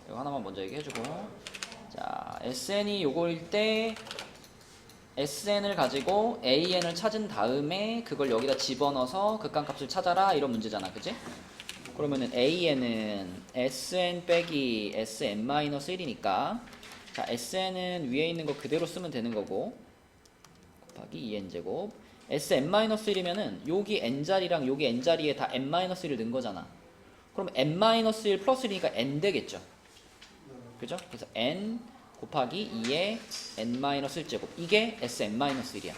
이거 하나만 먼저 얘기해주고. 자, SN이 요거일 때 SN을 가지고 AN을 찾은 다음에 그걸 여기다 집어넣어서 극한값을 찾아라 이런 문제잖아, 그치? 그러면은 AN은 SN 빼기 SN-1이니까 자, SN은 위에 있는 거 그대로 쓰면 되는 거고 곱하기 2n제곱 SN-1이면은 여기 n자리랑 여기 n자리에 다 n-1을 넣은 거잖아. 그럼 n-1 플러스 1이니까 n 되겠죠. 그죠? 그래서 n 곱하기 2의 n-1제곱 이게 Sn-1이야.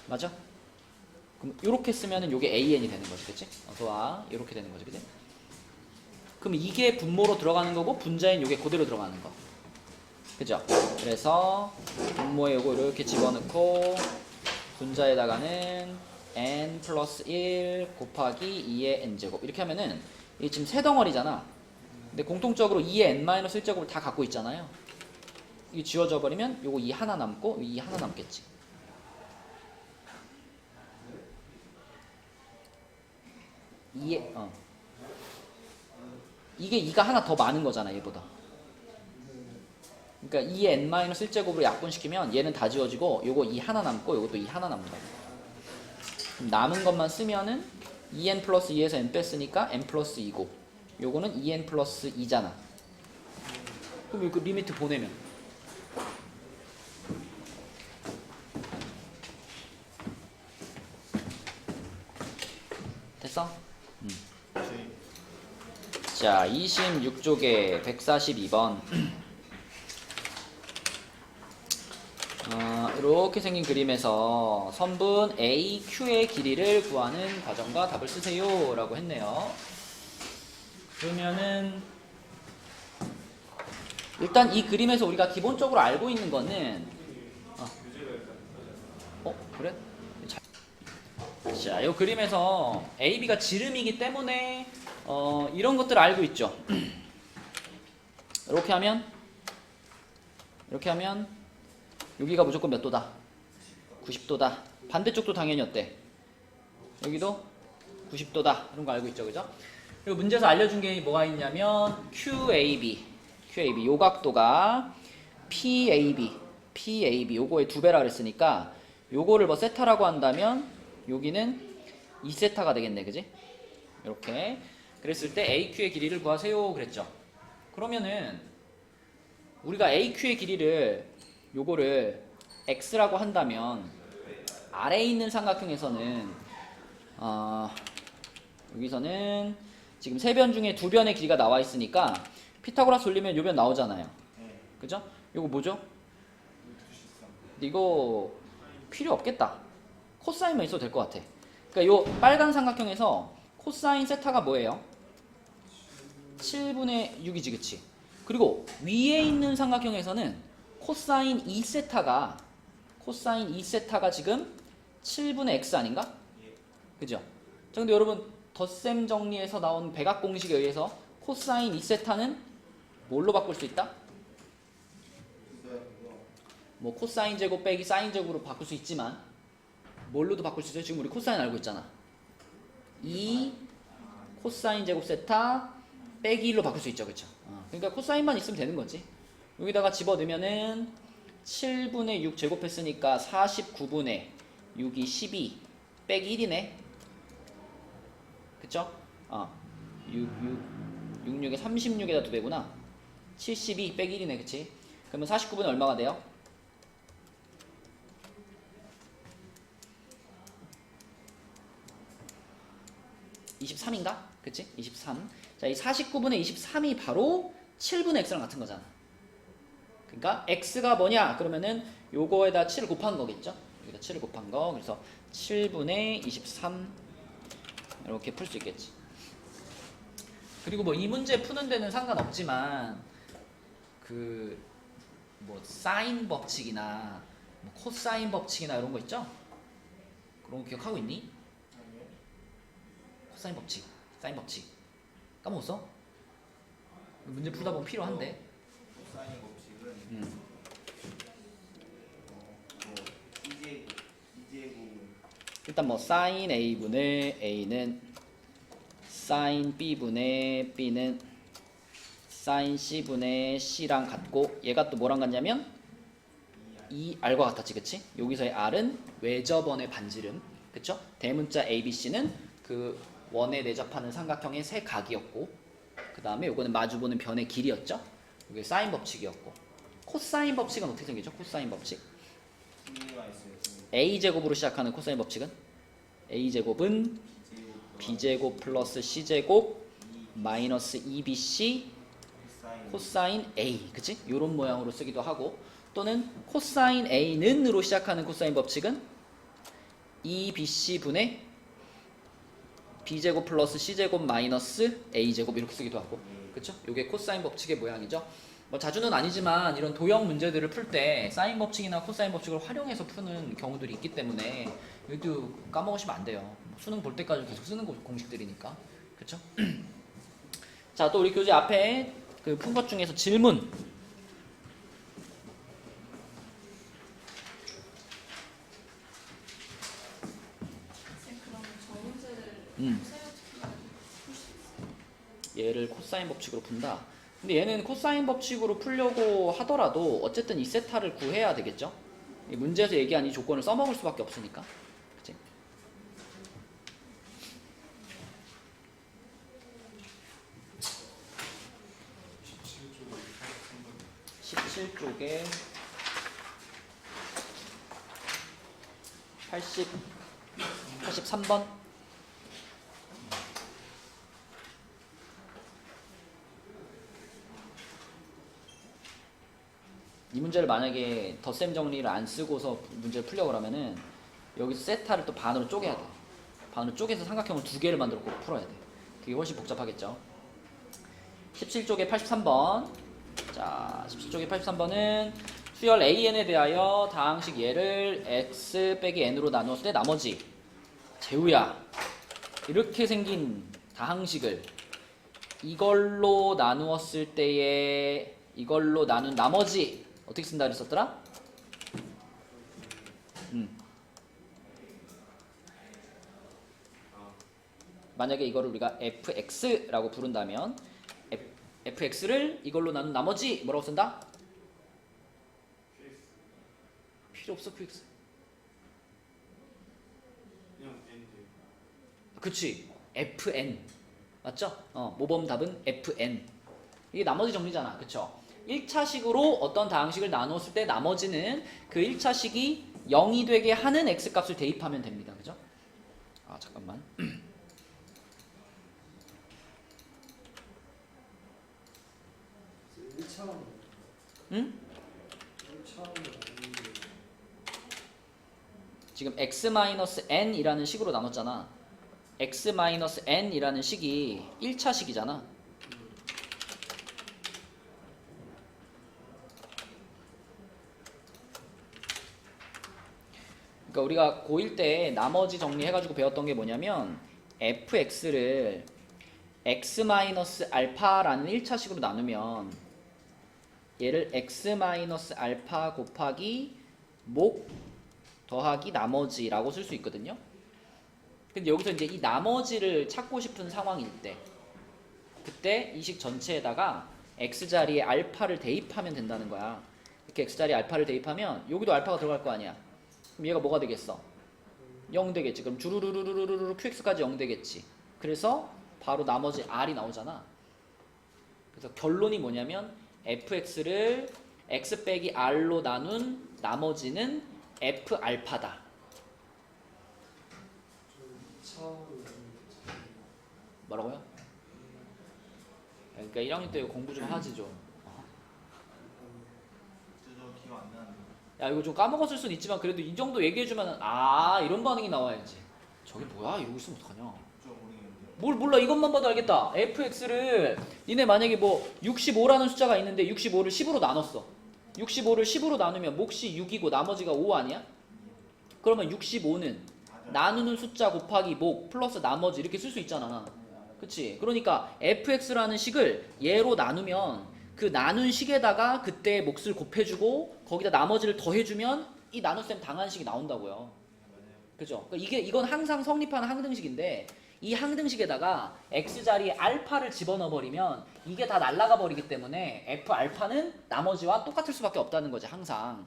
맞아? 그럼 이렇게 쓰면은 요게 AN이 되는 거지, 그치? 좋아. 이렇게 되는 거지, 그치? 그럼 이게 분모로 들어가는 거고 분자인 요게 그대로 들어가는 거. 그죠? 그래서 분모에 요거 이렇게 집어넣고 분자에다가는 n 플러스 1 곱하기 2의 n제곱 이렇게 하면은 이게 지금 세 덩어리잖아. 근데 공통적으로 2의 n-1제곱을 다 갖고 있잖아요. 이게 지워져 버리면 요거 2 하나 남고 2 하나 남겠지. 이게 2가 하나 더 많은 거잖아, 얘보다. 그러니까 2의 n-1제곱으로 약분시키면 얘는 다 지워지고 요거 2 하나 남고 요것도 2 하나 남는다. 그럼 남은 것만 쓰면은 2n 플러스 2에서 n 뺐으니까 n 플러스 2고 요거는 2n 플러스 2잖아. 그럼 이거 리미트 보내면 됐어? 자, 26쪽에 142번 이렇게 생긴 그림에서 선분 AQ의 길이를 구하는 과정과 답을 쓰세요 라고 했네요. 그러면은 일단 이 그림에서 우리가 기본적으로 알고 있는 거는 그래? 자, 이 그림에서 AB가 지름이기 때문에 이런 것들을 알고 있죠. 이렇게 하면 여기가 무조건 몇 도다? 90도다. 반대쪽도 당연히 어때? 여기도 90도다. 이런 거 알고 있죠, 그죠? 그리고 문제에서 알려준 게 뭐가 있냐면 QAB 요 각도가 PAB 요거의 2배라 그랬으니까 요거를 뭐 세타라고 한다면 여기는 2세타가 되겠네, 그지? 이렇게 그랬을 때 AQ의 길이를 구하세요 그랬죠. 그러면은 우리가 AQ의 길이를 요거를 x라고 한다면 아래에 있는 삼각형에서는 여기서는 지금 세 변 중에 두 변의 길이가 나와 있으니까 피타고라스 올리면 요 변 나오잖아요. 그죠? 요거 뭐죠? 근데 이거 필요 없겠다. 코사인만 있어도 될 것 같아. 그러니까 요 빨간 삼각형에서 코사인 세타가 뭐예요? 7분의 6이지, 그치? 그리고 위에 있는 삼각형에서는 코사인 2세타가 지금 7분의 x 아닌가? 그죠? 자, 근데 여러분 덧셈 정리에서 나온 백악 공식에 의해서 코사인 2세타는 뭘로 바꿀 수 있다? 뭐 코사인 제곱 빼기 사인 제곱으로 바꿀 수 있지만 뭘로도 바꿀 수 있어요? 지금 우리 코사인 알고 있잖아. 2 코사인 제곱 세타 빼기 1로 바꿀 수 있죠, 그쵸? 그러니까 코사인만 있으면 되는 거지. 여기다가 집어넣으면은 7분의 6 제곱했으니까 49분의 6이 12 빼기 1이네. 그쵸? 66에 36에다 2배구나. 72 빼기 1이네, 그치? 그러면 49분의 얼마가 돼요? 23인가? 그치? 23. 자, 이 49분의 23이 바로 7분의 x랑 같은 거잖아. 그러니까 x가 뭐냐? 그러면은 요거에다 7을 곱한 거겠죠? 여기다 7을 곱한 거. 그래서 7분의 23 이렇게 풀 수 있겠지. 그리고 뭐 이 문제 푸는 데는 상관없지만 그 뭐 사인 법칙이나 뭐 코사인 법칙이나 이런 거 있죠? 그런 거 기억하고 있니? 코사인 법칙, 사인 법칙 까먹었어? 문제 풀다 보면 필요한데. 코사인 법칙은 일단 뭐 사인 A분의 A는 사인 B분의 B는 사인 C분의 C랑 같고 얘가 또 뭐랑 같냐면 2R과 같았지, 그치? 여기서의 R은 외접원의 반지름, 그쵸? 대문자 ABC는 그 원에 내접하는 삼각형의 세 각이었고, 그 다음에 요거는 마주보는 변의 길이였죠? 이게 사인 법칙이었고, 코사인 법칙은 어떻게 생기죠? 코사인 법칙. B가 있어요. A제곱으로 시작하는 코사인 법칙은 A제곱은 B제곱 플러스 C제곱 마이너스 2BC 코사인 A, 그치? 요런 모양으로 쓰기도 하고, 또는 코사인 A는으로 시작하는 코사인 법칙은 2BC분의 B제곱 플러스 C제곱 마이너스 A제곱 이렇게 쓰기도 하고, 그쵸? 요게 코사인 법칙의 모양이죠. 뭐 자주는 아니지만 이런 도형 문제들을 풀 때 사인 법칙이나 코사인 법칙을 활용해서 푸는 경우들이 있기 때문에 여기도 까먹으시면 안 돼요. 수능 볼 때까지 계속 쓰는 공식들이니까, 그쵸? 자, 또 우리 교재 앞에 그 푼 것 중에서 질문. 쌤, 그러면 저 문제를 음. 쌤 어떻게 풀수 있어요? 얘를 코사인 법칙으로 푼다. 근데 얘는 코사인 법칙으로 풀려고 하더라도 어쨌든 이 세타를 구해야 되겠죠? 이 문제에서 얘기한 이 조건을 써먹을 수밖에 없으니까. 그치? (17) 쪽에 83번. 이 문제를 만약에 덧셈 정리를 안 쓰고서 문제를 풀려고 그러면은 여기서 세타를 또 반으로 쪼개야 돼. 반으로 쪼개서 삼각형을 두 개를 만들어 꼭 풀어야 돼. 그게 훨씬 복잡하겠죠. 17쪽에 83번. 자, 17쪽에 83번은 수열 AN에 대하여 다항식 얘를 x 빼기 n으로 나누었을 때 나머지, 재우야, 이렇게 생긴 다항식을 이걸로 나누었을 때에 이걸로 나눈 나머지 어떻게 쓴다 그랬었더라? 만약에 이거를 우리가 fx라고 부른다면 fx를 이걸로 나눈 나머지 뭐라고 쓴다? 필요 없어, qx. 그냥 N 돼요. 그치, fn 맞죠? 모범 답은 fn. 이게 나머지 정리잖아, 그쵸? 1차식으로 어떤 다항식을 나누었을 때 나머지는 그 1차식이 0이 되게 하는 x값을 대입하면 됩니다, 그죠? 아, 잠깐만. 응? 지금 x-n이라는 식으로 나눴잖아. x-n이라는 식이 1차식이잖아. 그러니까 우리가 고1 때 나머지 정리해가지고 배웠던 게 뭐냐면 fx를 x-알파라는 1차식으로 나누면 얘를 x-알파 곱하기 목 더하기 나머지라고 쓸 수 있거든요. 근데 여기서 이제 이 나머지를 찾고 싶은 상황일 때, 그때 이 식 전체에다가 x자리에 알파를 대입하면 된다는 거야. 이렇게 x자리에 알파를 대입하면 여기도 알파가 들어갈 거 아니야. 그럼 얘가 뭐가 되겠어? 0 되겠지. 그럼 주르르르르르 qx까지 0 되겠지. 그래서 바로 나머지 r이 나오잖아. 그래서 결론이 뭐냐면 fx를 x 빼기 r로 나눈 나머지는 f 알파다. 뭐라고요? 그러니까 1학년 때 공부 좀 하지 좀. 저 기억 안 나는데. 야, 이거 좀 까먹었을 수는 있지만 그래도 이 정도 얘기해주면 아, 이런 반응이 나와야지. 저게 뭐야? 이러고 있으면 어떡하냐. 저 모르겠는데. 뭘 몰라. 이것만 봐도 알겠다. fx를 니네 만약에 뭐 65라는 숫자가 있는데 65를 10으로 나눴어. 65를 10으로 나누면 몫이 6이고 나머지가 5 아니야? 그러면 65는 나누는 숫자 곱하기 목 플러스 나머지 이렇게 쓸 수 있잖아. 그치? 그러니까 fx라는 식을 얘로 나누면 그 나눈 식에다가 그때 몫을 곱해주고 거기다 나머지를 더해주면 이 나눗셈 당한 식이 나온다고요. 그죠? 그러니까 이건 항상 성립하는 항등식인데 이 항등식에다가 x 자리에 알파를 집어넣어 버리면 이게 다 날아가 버리기 때문에 f 알파는 나머지와 똑같을 수밖에 없다는 거지 항상.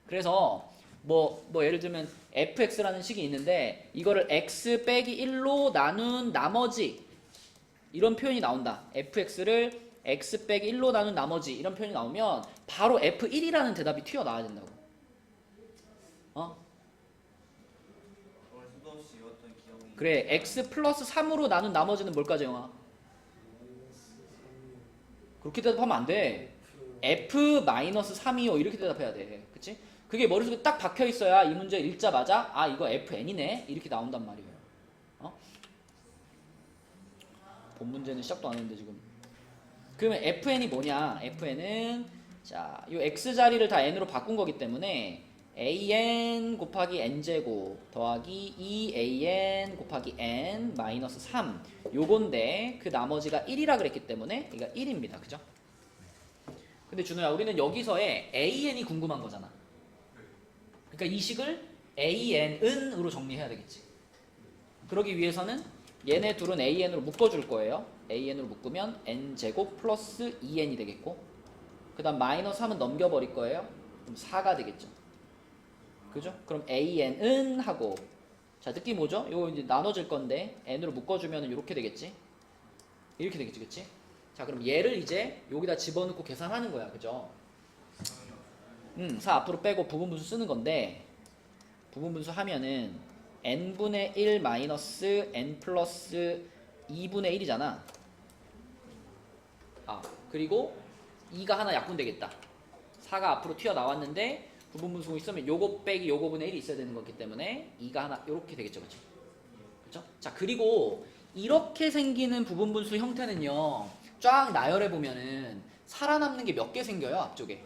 그래서 뭐 예를 들면 fx라는 식이 있는데 이거를 x 빼기 1로 나눈 나머지 이런 표현이 나온다. fx를 x 빼기 1로 나눈 나머지 이런 표현이 나오면 바로 f1이라는 대답이 튀어나와야 된다고. 오늘 수도 없이 어떤 기억이. 그래, x 플러스 3으로 나눈 나머지는 뭘까, 재영아? 그렇게 대답하면 안 돼. f 마이너스 3이요 이렇게 대답해야 돼. 그치? 그게 머릿속에 딱 박혀 있어야 이 문제 읽자마자 아 이거 fn이네 이렇게 나온단 말이에요. 본 문제는 시작도 안 했는데 지금. 그러면 fn이 뭐냐? fn은 자, 이 x 자리를 다 n으로 바꾼 거기 때문에 an 곱하기 n제곱 더하기 2an 곱하기 n 마이너스 3 요건데 그 나머지가 1이라 그랬기 때문에 이가 1입니다. 그죠? 근데 준호야 우리는 여기서의 an이 궁금한 거잖아. 그러니까 이 식을 an은으로 정리해야 되겠지. 그러기 위해서는 얘네 둘은 an으로 묶어줄 거예요. an으로 묶으면 n제곱 플러스 2n이 되겠고 그 다음 마이너스 3은 넘겨버릴 거예요. 그럼 4가 되겠죠. 그죠? 그럼 an은 하고 자 느낌 뭐죠? 이거 이제 나눠질 건데 n으로 묶어주면 이렇게 되겠지? 이렇게 되겠지, 그치? 자 그럼 얘를 이제 여기다 집어넣고 계산하는 거야, 그죠? 4 앞으로 빼고 부분분수 쓰는 건데 부분분수 하면은 n분의 1 마이너스 n 플러스 2분의 1이잖아. 아 그리고 2가 하나 약분되겠다. 4가 앞으로 튀어나왔는데 부분분수 있으면 요거 빼기 요거분의 1이 있어야 되는 거기 때문에 2가 하나 요렇게 되겠죠, 그쵸? 그쵸? 자 그리고 이렇게 생기는 부분분수 형태는요 쫙 나열해 보면은 살아남는 게 몇 개 생겨요 앞쪽에?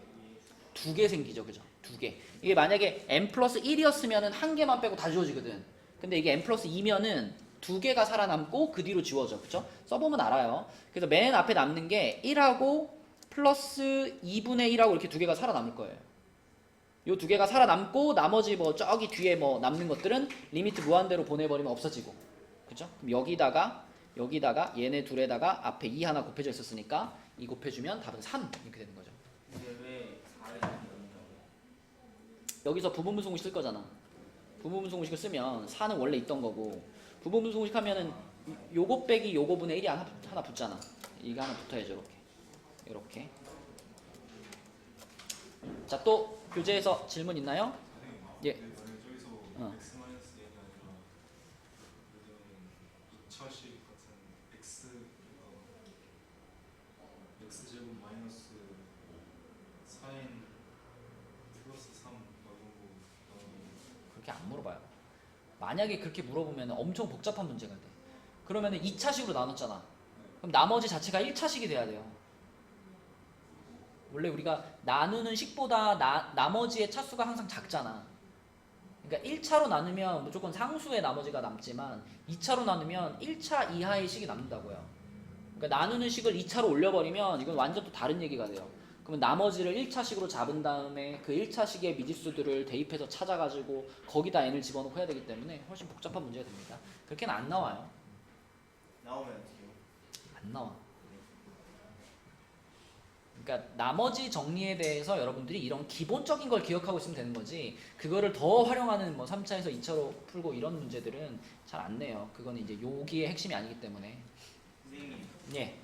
2개 생기죠, 그죠? 2개. 이게 만약에 n 플러스 1이었으면은 한 개만 빼고 다 지워지거든. 근데 이게 n 플러스 2면은 2개가 살아남고 그 뒤로 지워져, 그쵸? 써보면 알아요. 그래서 맨 앞에 남는 게 1하고 플러스 2분의 1하고 이렇게 2개가 살아남을 거예요. 요 2개가 살아남고 나머지 뭐 저기 뒤에 뭐 남는 것들은 리미트 무한대로 보내버리면 없어지고, 그죠? 그럼 여기다가 얘네 둘에다가 앞에 2 하나 곱해져 있었으니까 2 곱해주면 답은 3 이렇게 되는 거죠. 근데 왜 4를 넣는다고? 여기서 부분분수 공식 쓸 거잖아. 부분분수 공식을 쓰면 4는 원래 있던 거고 부분분수 공식 하면은 요거 빼기 요거분의 1이 하나 붙잖아. 이게 하나 붙어야죠, 이렇게. 자, 또 교재에서 질문 있나요? 예. 저기서 어. x 마이너스 n이 아니라 예를 들면 2차식 같은 x 제곱 마이너스 4n 플러스 3 나누고 그렇게 안 물어봐요. 만약에 그렇게 물어보면 엄청 복잡한 문제가 돼. 그러면 2차식으로 나눴잖아. 그럼 나머지 자체가 1차식이 돼야 돼요. 원래 우리가 나누는 식보다 나머지의 차수가 항상 작잖아. 그러니까 1차로 나누면 무조건 상수의 나머지가 남지만 2차로 나누면 1차 이하의 식이 남는다고요. 그러니까 나누는 식을 2차로 올려버리면 이건 완전 또 다른 얘기가 돼요. 그러면 나머지를 1차식으로 잡은 다음에 그 1차식의 미지수들을 대입해서 찾아가지고 거기다 n을 집어넣고 해야 되기 때문에 훨씬 복잡한 문제가 됩니다. 그렇게는 안 나와요. 나오면 어떡해요? 안 나와. 그러니까 나머지 정리에 대해서 여러분들이 이런 기본적인 걸 기억하고 있으면 되는 거지 그거를 더 활용하는 뭐 3차에서 2차로 풀고 이런 문제들은 잘 안 내요. 그건 이제 여기의 핵심이 아니기 때문에. 선생님 예.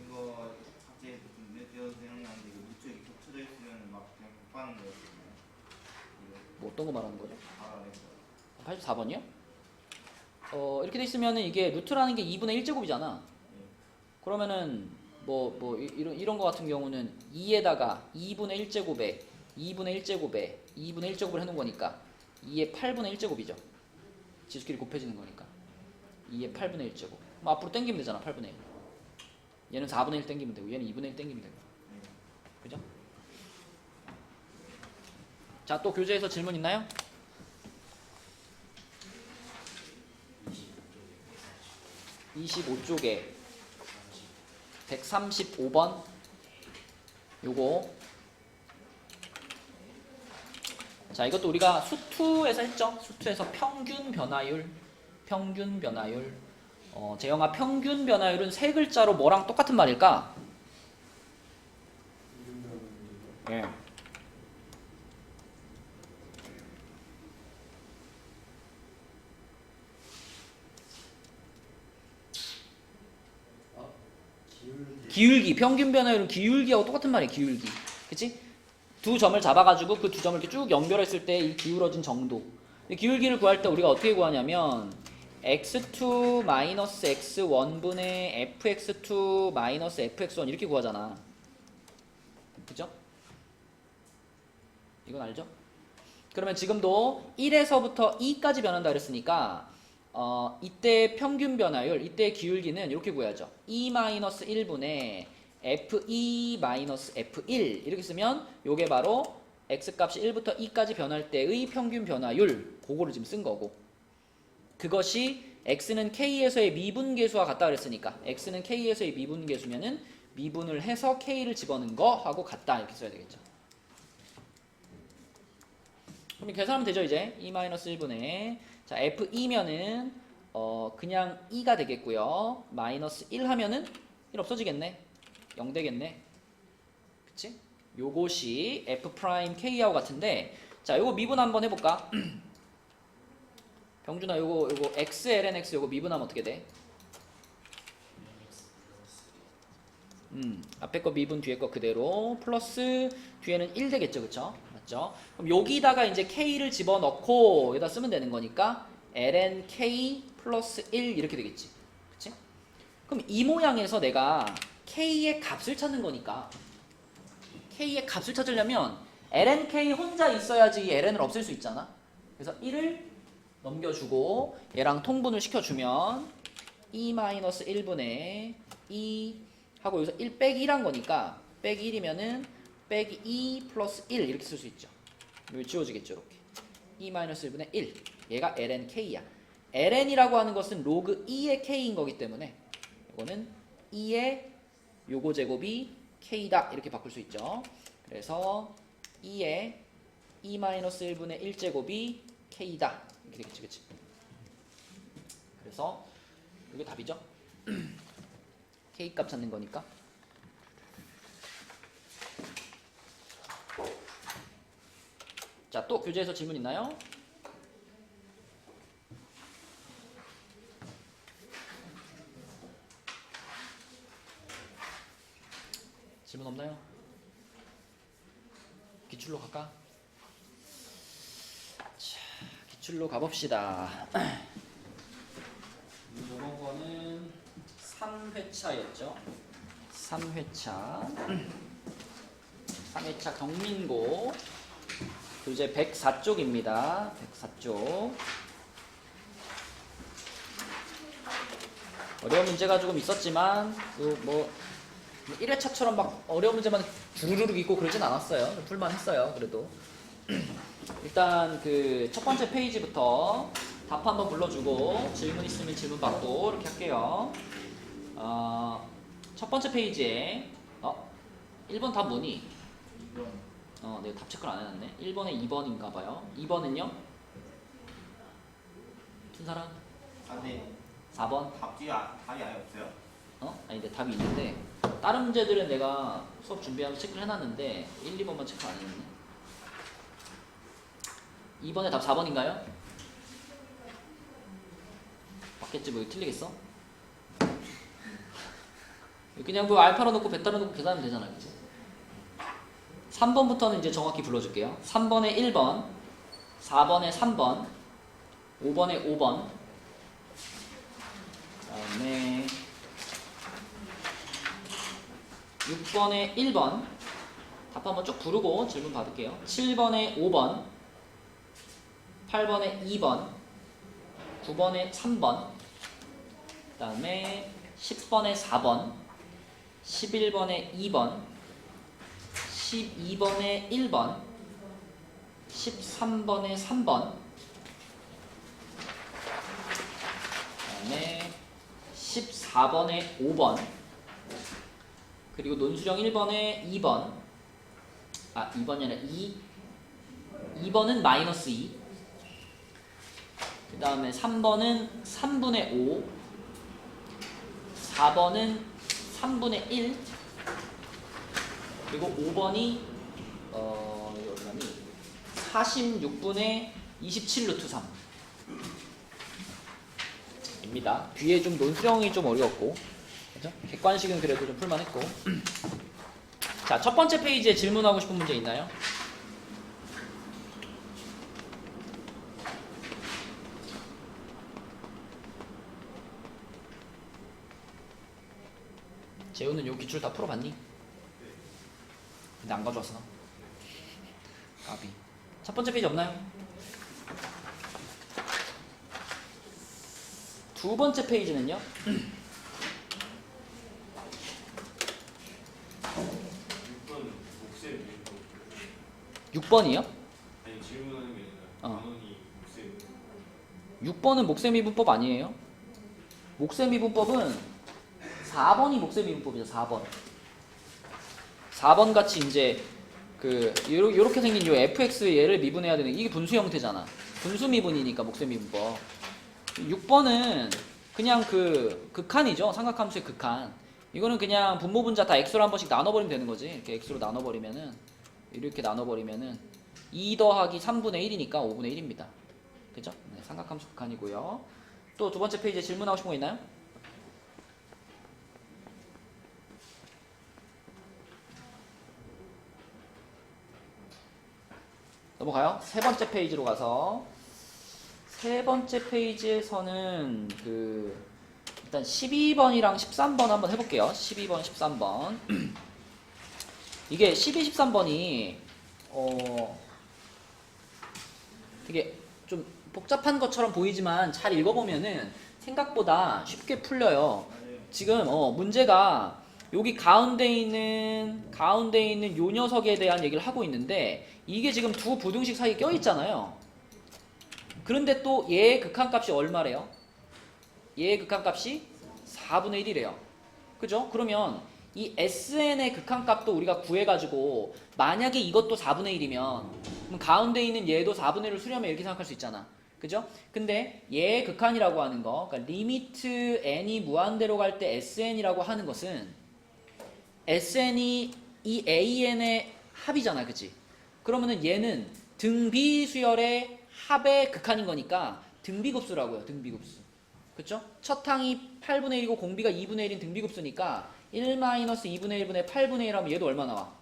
이거 갑자기 몇 생각나는데 이거 밑쪽에 겹쳐져 있으면 막 그냥 곱하는 거였거든요. 뭐 어떤 거 말하는 거죠? 아, 네. 84번이요? 이렇게 돼 있으면은 이게 루트라는 게 2분의 1제곱이잖아. 그러면은 이런 거 같은 경우는 2에다가 2분의 1제곱에 2분의 1제곱에 2분의 1제곱을 해놓은 거니까 2의 8분의 1제곱이죠. 지수끼리 곱해지는 거니까 2의 8분의 1제곱. 뭐 앞으로 땡기면 되잖아. 8분의 1. 얘는 4분의 1 땡기면 되고 얘는 2분의 1 땡기면 되고. 그죠? 자, 또 교재에서 질문 있나요? 25쪽에 135번 요거. 자, 이것도 우리가 수투에서 했죠. 수투에서 평균 변화율 재영아 평균 변화율은 세 글자로 뭐랑 똑같은 말일까? 예. 기울기, 평균 변화율은 기울기하고 똑같은 말이에요. 기울기. 그치? 두 점을 잡아가지고 그 두 점을 이렇게 쭉 연결했을 때 이 기울어진 정도. 기울기를 구할 때 우리가 어떻게 구하냐면 x2 마이너스 x1분의 fx2 마이너스 fx1 이렇게 구하잖아. 그죠? 이건 알죠? 그러면 지금도 1에서부터 2까지 변한다 그랬으니까 이때 평균 변화율, 이때 기울기는 이렇게 구해야죠. 2-1분의 f2 f1 이렇게 쓰면 요게 바로 x값이 1부터 2까지 변할 때의 평균 변화율, 그거를 지금 쓴 거고, 그것이 x는 k에서의 미분계수와 같다 그랬으니까 x는 k에서의 미분계수면은 미분을 해서 k를 집어넣은 거 하고 같다 이렇게 써야 되겠죠. 그럼 계산하면 되죠. 이제 2-1분의 자 f2면은 그냥 2가 되겠고요. 마이너스 1 하면은 1 없어지겠네. 0 되겠네. 그치? 요것이 f'k하고 같은데, 자 요거 미분 한번 해볼까? 병준아 요거 x ln x 요거 미분하면 어떻게 돼? 앞에 거 미분 뒤에 거 그대로 플러스 뒤에는 1 되겠죠. 그쵸? 맞죠? 그럼 여기다가 이제 k를 집어넣고 여기다 쓰면 되는 거니까 ln k 플러스 1 이렇게 되겠지. 그치? 그럼 이 모양에서 내가 k의 값을 찾는 거니까 k의 값을 찾으려면 ln k 혼자 있어야지 이 ln을 없앨 수 있잖아. 그래서 1을 넘겨주고 얘랑 통분을 시켜주면 2-1분의 2 하고 여기서 1 빼기 1한 거니까 빼기 1이면은 빼기 2 플러스 1 이렇게 쓸 수 있죠. 여기 지워지겠죠. 이렇게 2-1분의 1 얘가 ln k야. ln이라고 하는 것은 로그 2의 k인 거기 때문에 이거는 2의 요거 제곱이 k다 이렇게 바꿀 수 있죠. 그래서 2의 2-1분의 1제곱이 k다 이렇게 되겠지. 그치? 그래서 이게 답이죠. K값 찾는 거니까. 자, 또 교재에서 질문 있나요? 질문 없나요? 기출로 갈까? 자, 기출로 가봅시다. 이런 거는 3회차였죠. 3회차. 3회차 경민고 교재 104쪽입니다. 104쪽. 어려운 문제가 조금 있었지만 뭐 1회차처럼 막 어려운 문제만 주르륵 있고 그러진 않았어요. 풀만 했어요. 그래도 일단 그 첫 번째 페이지부터 답 한번 불러주고 질문 있으면 질문 받고 이렇게 할게요. 첫 번째 페이지에 1번 답 뭐니? 2번. 내가 답 체크를 안 해놨네. 1번에 2번인가 봐요. 2번은요? 튼 사람? 4번? 답이 아예 없어요? 아니 근데 답이 있는데 다른 문제들은 내가 수업 준비하면서 체크를 해놨는데 1, 2번만 체크 안 해놨네. 2번에 답 4번인가요? 맞겠지. 뭐 이거 틀리겠어? 그냥 뭐 알파로 놓고 베타로 놓고 계산하면 되잖아. 그치? 3번부터는 이제 정확히 불러줄게요. 3번에 1번, 4번에 3번, 5번에 5번, 그다음에 6번에 1번 답 한번 쭉 부르고 질문 받을게요. 7번에 5번, 8번에 2번, 9번에 3번, 그 다음에 10번에 4번, 11번에 2번, 12번에 1번, 13번에 3번, 그 다음에 14번에 5번, 그리고 논술형 1번에 2번, 2번이 아니라 2번은 마이너스 2, 그 다음에 3번은 3분의 5, 4번은 3분의 1, 그리고 5번이 여기 가면 46분의 27 루트 3 입니다. 뒤에 좀 논술형이 좀 어려웠고, 그죠? 객관식은 그래도 좀 풀만했고. 자, 첫 번째 페이지에 질문하고 싶은 문제 있나요? 재우는 요 기출 다 풀어봤니? 근데 안 가져왔어. 까비. 첫 번째 페이지 없나요? 두 번째 페이지는요? 6번 목셈 6번이요? 아니 질문하는 게 아니라 어. 단원이 목셈 6번은 목셈이분법 아니에요? 목셈이분법은 4번이 목셈이분법이죠. 4번. 4번 같이 이제 요렇게 생긴 요 fx 얘를 미분해야 되는 이게 분수 형태잖아. 분수 미분이니까 목셈미분법. 6번은 그냥 극한이죠. 삼각함수의 극한. 이거는 그냥 분모 분자 다 x로 한 번씩 나눠버리면 되는 거지. 이렇게 x로 나눠버리면은, 이렇게 나눠버리면은 2 더하기 3분의 1이니까 5분의 1입니다. 그죠? 네, 삼각함수 극한이고요. 또 두 번째 페이지에 질문하고 싶은 거 있나요? 넘어가요. 세 번째 페이지로 가서, 세 번째 페이지에서는 일단 12번이랑 13번 한번 해볼게요. 12번, 13번. 이게 12, 13번이 되게 좀 복잡한 것처럼 보이지만 잘 읽어보면은 생각보다 쉽게 풀려요. 지금 문제가 여기 가운데 있는 요 녀석에 대한 얘기를 하고 있는데, 이게 지금 두 부등식 사이에 껴있잖아요. 그런데 또 얘의 극한값이 얼마래요? 얘의 극한값이 4분의 1이래요. 그죠? 그러면 이 SN의 극한값도 우리가 구해가지고, 만약에 이것도 4분의 1이면 그럼 가운데 있는 얘도 4분의 1을 수렴해, 이렇게 생각할 수 있잖아. 그죠? 근데 얘의 극한이라고 하는 거, 그러니까 리미트 n이 무한대로 갈 때 SN이라고 하는 것은 SN이 이 AN의 합이잖아. 그치? 그러면은 얘는 등비수열의 합의 극한인 거니까 등비급수라고요. 등비급수. 그쵸? 첫 항이 8분의 1이고 공비가 2분의 1인 등비급수니까 1-2분의 1분의 8분의 1 하면 얘도 얼마 나와?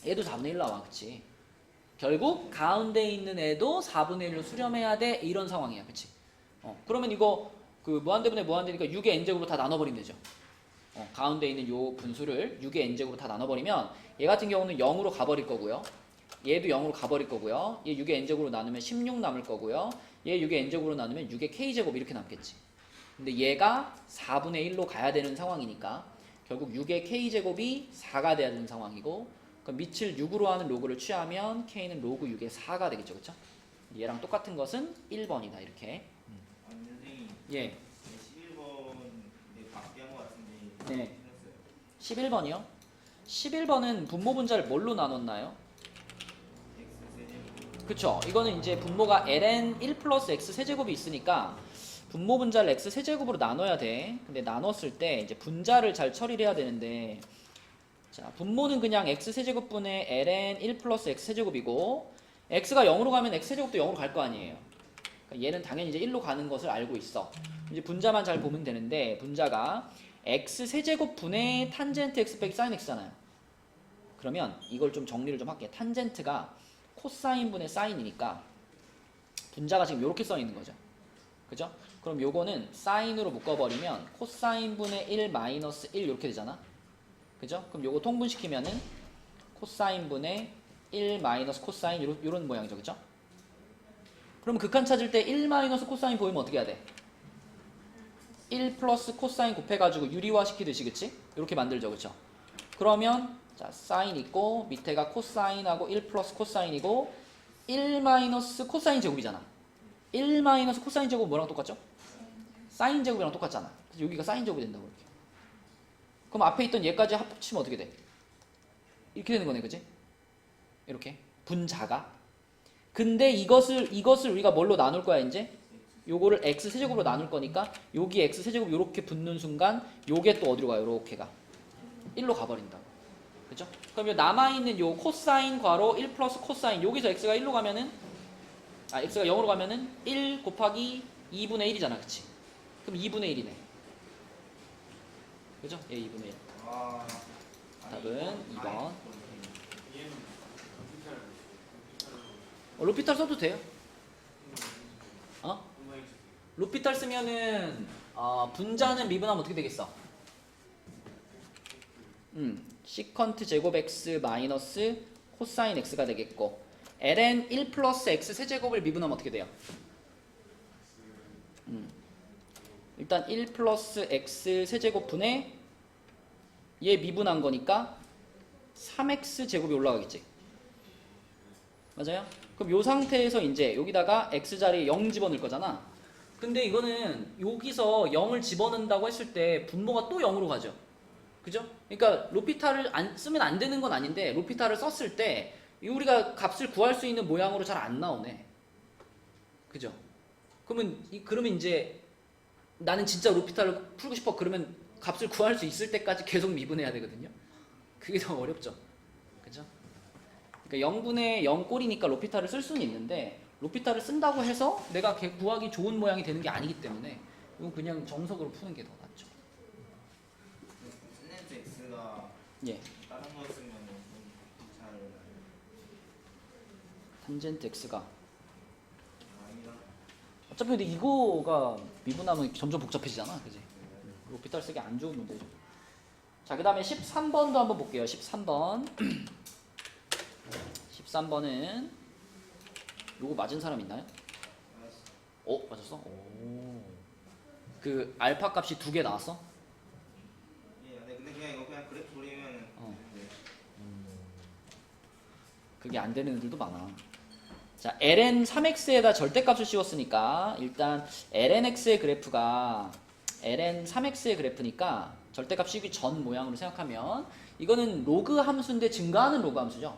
얘도 4분의 1 나와. 그치? 결국 가운데 있는 애도 4분의 1로 수렴해야 돼. 이런 상황이야. 그치? 그러면 이거 무한대분의 무한대니까 6의 n제곱으로 다 나눠버리면 되죠. 가운데 있는 요 분수를 6의 n제곱으로 다 나눠버리면 얘 같은 경우는 0으로 가버릴 거고요. 얘도 0으로 가버릴 거고요. 얘 6의 n제곱으로 나누면 16 남을 거고요. 얘 6의 n제곱으로 나누면 6의 k제곱 이렇게 남겠지. 근데 얘가 4분의 1로 가야 되는 상황이니까 결국 6의 k제곱이 4가 돼야 되는 상황이고, 그럼 밑을 6으로 하는 로그를 취하면 k는 로그 6의 4가 되겠죠. 그쵸? 얘랑 똑같은 것은 1번이다. 이렇게. 선생님, 예. 11번 밖에 한 것 같은데. 네. 틀렸어요. 11번이요? 11번은 분모 분자를 뭘로 나눴나요? X세제곱. 그쵸? 이거는 이제 분모가 ln 1 플러스 x 세제곱이 있으니까 분모 분자를 x 세제곱으로 나눠야 돼. 근데 나눴을 때 이제 분자를 잘 처리를 해야 되는데, 자, 분모는 그냥 x 세제곱분의 ln 1 플러스 x 세제곱이고, x가 0으로 가면 x 세제곱도 0으로 갈 거 아니에요. 그러니까 얘는 당연히 이제 1로 가는 것을 알고 있어. 이제 분자만 잘 보면 되는데, 분자가 x 세제곱분의 탄젠트 x 빼기 사인 x잖아요. 그러면 이걸 좀 정리를 좀 할게요. 탄젠트가 코사인분의 사인이니까 분자가 지금 이렇게 써 있는 거죠. 그죠? 그럼 요거는 사인으로 묶어버리면 코사인분의 1 마이너스 1 이렇게 되잖아. 그죠? 그럼 요거 통분시키면은 코사인분의 1 마이너스 코사인 요런 모양이죠. 그죠? 그럼 극한 찾을 때 1 마이너스 코사인 보이면 어떻게 해야 돼? 1 플러스 코사인 곱해가지고 유리화 시키듯이, 그치? 이렇게 만들죠. 그쵸? 그러면 자, 사인 있고 밑에가 코사인하고 1 플러스 코사인이고 1 마이너스 코사인 제곱이잖아. 1 마이너스 코사인 제곱 뭐랑 똑같죠? 사인 제곱이랑 똑같잖아. 그래서 여기가 사인 제곱이 된다고. 이렇게. 그럼 앞에 있던 얘까지 합치면 어떻게 돼? 이렇게 되는 거네. 그치? 이렇게 분자가. 근데 이것을 우리가 뭘로 나눌 거야 이제? 요거를 x 세제곱으로 나눌 거니까 여기 x 세제곱 요렇게 붙는 순간 요게 또 어디로 가요? 요렇게가 1로 가버린다. 그죠? 그럼 요 남아있는 요 코사인 괄호 1 플러스 코사인 여기서 x가 1로 가면은 x가 0으로 가면은 1 곱하기 2분의 1이잖아. 그치? 그럼 2분의 1이네. 그죠? 예, 2분의 1. 와. 답은 2번. 얘는 로피탈 써도 돼요. 로피탈 쓰면은 분자는 미분하면 어떻게 되겠어? 시컨트 제곱 x 마이너스 코사인 x가 되겠고 ln 1 플러스 x 세제곱을 미분하면 어떻게 돼요? 일단 1 플러스 x 세제곱 분의 얘 미분한 거니까 3x 제곱이 올라가겠지. 맞아요? 그럼 요 상태에서 이제 여기다가 x자리에 0 집어넣을 거잖아. 근데 이거는 여기서 0을 집어넣는다고 했을 때 분모가 또 0으로 가죠. 그죠? 그러니까 로피탈을 쓰면 안 되는 건 아닌데 로피탈을 썼을 때 우리가 값을 구할 수 있는 모양으로 잘 안 나오네. 그죠? 그러면 이제 나는 진짜 로피탈을 풀고 싶어. 그러면 값을 구할 수 있을 때까지 계속 미분해야 되거든요. 그게 더 어렵죠. 그죠? 그러니까 0분의 0 꼴이니까 로피탈을 쓸 수는 있는데 로피탈을 쓴다고 해서 내가 구하기 좋은 모양이 되는 게 아니기 때문에 이건 그냥 정석으로 푸는 게 더 낫죠. 탄젠트 x가 예. 다른 거 쓰면 잘 탄젠트 x가 아니다. 어차피 근데 이거가 미분하면 점점 복잡해지잖아. 그지? 로피탈 쓰기 안 좋은 문제죠. 자, 그 다음에 13번도 한번 볼게요. 13번. 13번은 요거 맞은 사람 있나요? 알았어. 맞았어? 오. 그 알파 값이 2개 나왔어? 예, 근데 그냥 이거 그냥 그래프 그리면은 되는데. 그게 안 되는 애들도 많아. 자, ln 3x에다 절대값을 씌웠으니까 일단 lnx의 그래프가 ln 3x의 그래프니까 절대값 씌우기 전 모양으로 생각하면 이거는 로그 함수인데 증가하는 로그 함수죠.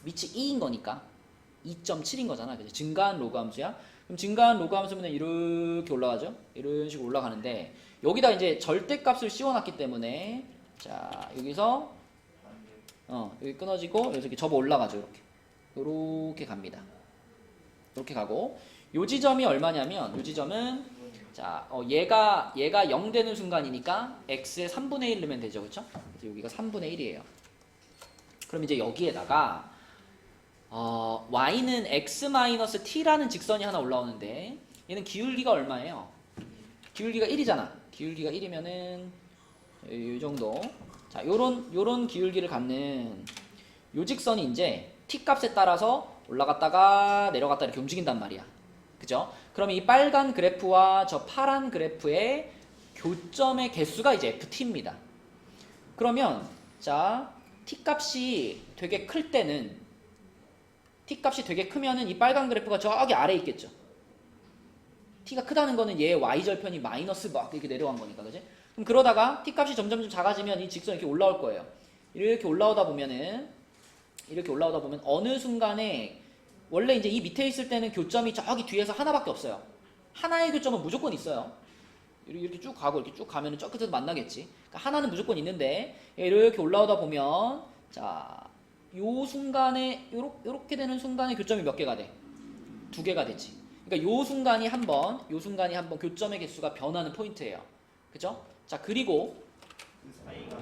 밑이 2인 거니까 2.7인 거잖아. 그치? 증가한 로그 함수야. 그럼 증가한 로그 함수면 이렇게 올라가죠. 이런 식으로 올라가는데 여기다 이제 절대값을 씌워놨기 때문에 자 여기서 여기 끊어지고 여기서 이렇게 접어 올라가죠. 이렇게 갑니다. 이렇게 가고 요 지점이 얼마냐면 요 지점은 자 얘가 0 되는 순간이니까 x의 3분의 1 넣으면 되죠. 그쵸? 그래서 여기가 3분의 1이에요. 그럼 이제 여기에다가 y는 x-t라는 직선이 하나 올라오는데 얘는 기울기가 얼마예요? 기울기가 1이잖아. 기울기가 1이면은 이 정도. 자, 요런 기울기를 갖는 요 직선이 이제 t 값에 따라서 올라갔다가 내려갔다 이렇게 움직인단 말이야. 그죠? 그럼 이 빨간 그래프와 저 파란 그래프의 교점의 개수가 이제 ft입니다. 그러면 자, t 값이 되게 클 때는 t 값이 되게 크면은 이 빨간 그래프가 저기 아래에 있겠죠. t가 크다는 거는 얘의 y절편이 마이너스 막 이렇게 내려간 거니까, 그지? 그럼 그러다가 t 값이 점점 작아지면 이 직선이 이렇게 올라올 거예요. 이렇게 올라오다 보면 어느 순간에 원래 이제 이 밑에 있을 때는 교점이 저기 뒤에서 하나밖에 없어요. 하나의 교점은 무조건 있어요. 이렇게 쭉 가고 이렇게 쭉 가면은 저 끝에서 만나겠지. 그러니까 하나는 무조건 있는데 이렇게 올라오다 보면 자, 요 순간에 요렇게 되는 순간에 교점이 몇 개가 돼? 2개가 되지. 그러니까 요 순간이 한번 교점의 개수가 변하는 포인트예요. 그죠? 자, 그리고 그 사이가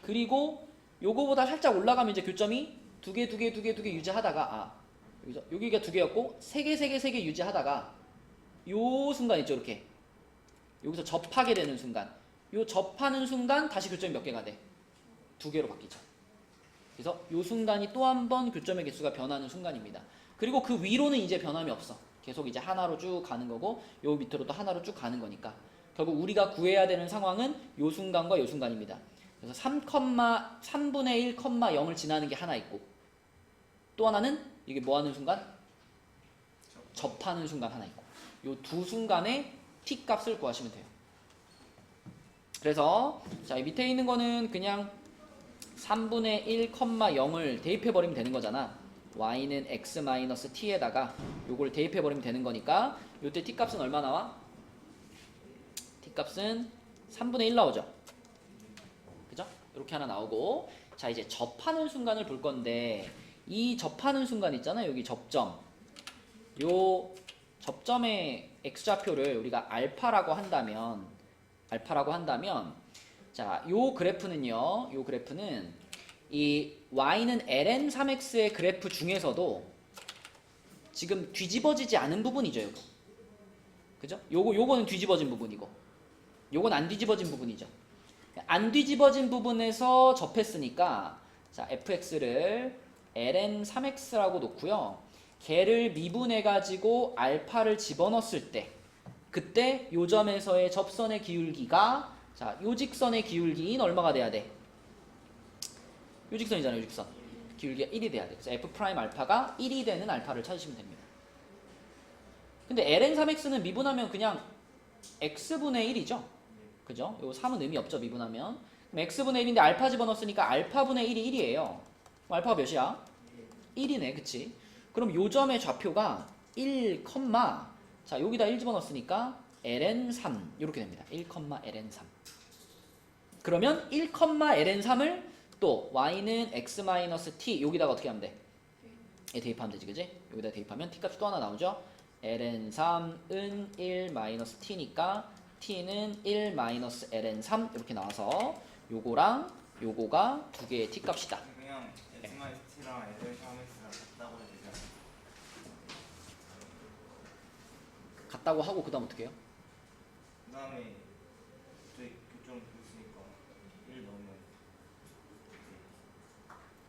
그리고 요거보다 살짝 올라가면 이제 교점이 2개 유지하다가 여기가 2개였고 3개 유지하다가 요 순간 있죠. 이렇게 여기서 접하게 되는 순간, 요 접하는 순간 다시 교점이 몇 개가 돼? 2개로 바뀌죠. 그래서 요 순간이 또 한 번 교점의 개수가 변하는 순간입니다. 그리고 그 위로는 이제 변함이 없어. 계속 이제 하나로 쭉 가는 거고 요 밑으로 또 하나로 쭉 가는 거니까 결국 우리가 구해야 되는 상황은 요 순간과 요 순간입니다. 그래서 3분의 1, 0을 지나는 게 하나 있고 또 하나는 이게 뭐 하는 순간? 접하는 순간 하나 있고 요 두 순간의 t 값을 구하시면 돼요. 그래서 자, 이 밑에 있는 거는 그냥 3분의 1, 0을 대입해 버리면 되는 거잖아. y는 x-t에다가 요걸 대입해 버리면 되는 거니까 요때 t 값은 얼마 나와? t 값은 3분의 1 나오죠. 그죠? 이렇게 하나 나오고, 자 이제 접하는 순간을 볼 건데, 이 접하는 순간 있잖아요. 여기 접점. 요 접점의 x좌표를 우리가 알파라고 한다면, 자, 요 그래프는요. 요 그래프는 이 y는 ln3x의 그래프 중에서도 지금 뒤집어지지 않은 부분이죠, 요거. 그죠? 요거는 뒤집어진 부분이고, 요건 안 뒤집어진 부분이죠. 안 뒤집어진 부분에서 접했으니까, 자, fx를 ln3x라고 놓고요. 걔를 미분해가지고 알파를 집어넣었을 때, 그때 요 점에서의 접선의 기울기가, 자, 요 직선의 기울기인 얼마가 돼야 돼? 요 직선이잖아요, 요 직선. 기울기가 1이 돼야 돼. 그래서 f 프라임 알파가 1이 되는 알파를 찾으시면 됩니다. 근데 ln3x는 미분하면 그냥 x분의 1이죠. 그죠? 요 3은 의미 없죠, 미분하면. 그럼 x분의 1인데 알파 집어넣었으니까 알파분의 1이 1이에요. 그럼 알파가 몇이야? 1이네, 그치? 그럼 요 점의 좌표가 1, 자, 여기다 1 집어넣었으니까 ln3 이렇게 됩니다. 1, ln3. 그러면 1, ln3을 또 y는 x-t 여기다가 어떻게 하면 돼? 얘 대입하면 되지, 그지? 여기다 대입하면 t 값이 또 하나 나오죠? ln3은 1-t니까 t는 1-ln3 이렇게 나와서 요거랑 요거가 두 개의 t 값이다. 그냥 x-t랑 ln3x랑 같다고 해야 되잖아. 같다고 하고 그 다음 어떻게 해요? 그 다음에 저희 교점 있으니까 1 넣으면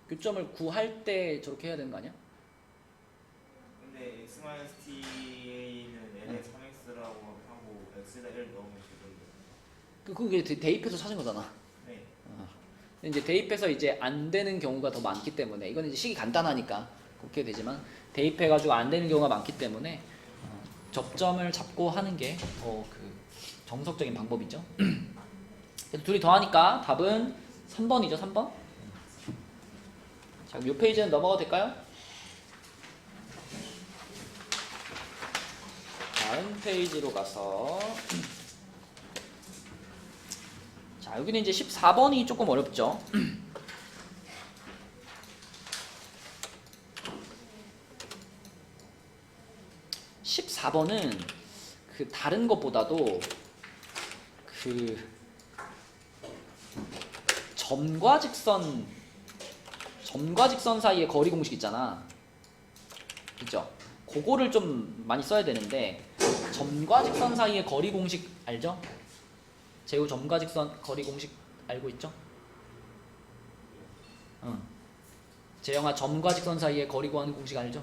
교점을 구할 때 저렇게 해야 되는 거 아니야? 근데 x-t는 ln3x라고 하고 x에다 1 넣으면 되던데. 그게 대입해서 찾은 거잖아. 네. 이제 대입해서 이제 안 되는 경우가 더 많기 때문에, 이거는 이제 식이 간단하니까 그렇게 되지만, 대입해가지고 안 되는 경우가 많기 때문에 접점을 잡고 하는 게 더 그 정석적인 방법이죠. 그래서 둘이 더하니까 답은 3번이죠, 3번. 자, 그럼 이 페이지는 넘어가도 될까요? 다음 페이지로 가서, 자, 여기는 이제 14번이 조금 어렵죠. 14번은 그 다른 것보다도 그 점과 직선 사이의 거리 공식 있잖아. 그죠? 그거를 좀 많이 써야 되는데, 점과 직선 사이의 거리 공식 알죠? 제우 점과 직선 거리 공식 알고 있죠? 응. 재영아 점과 직선 사이의 거리 구하는 공식 알죠?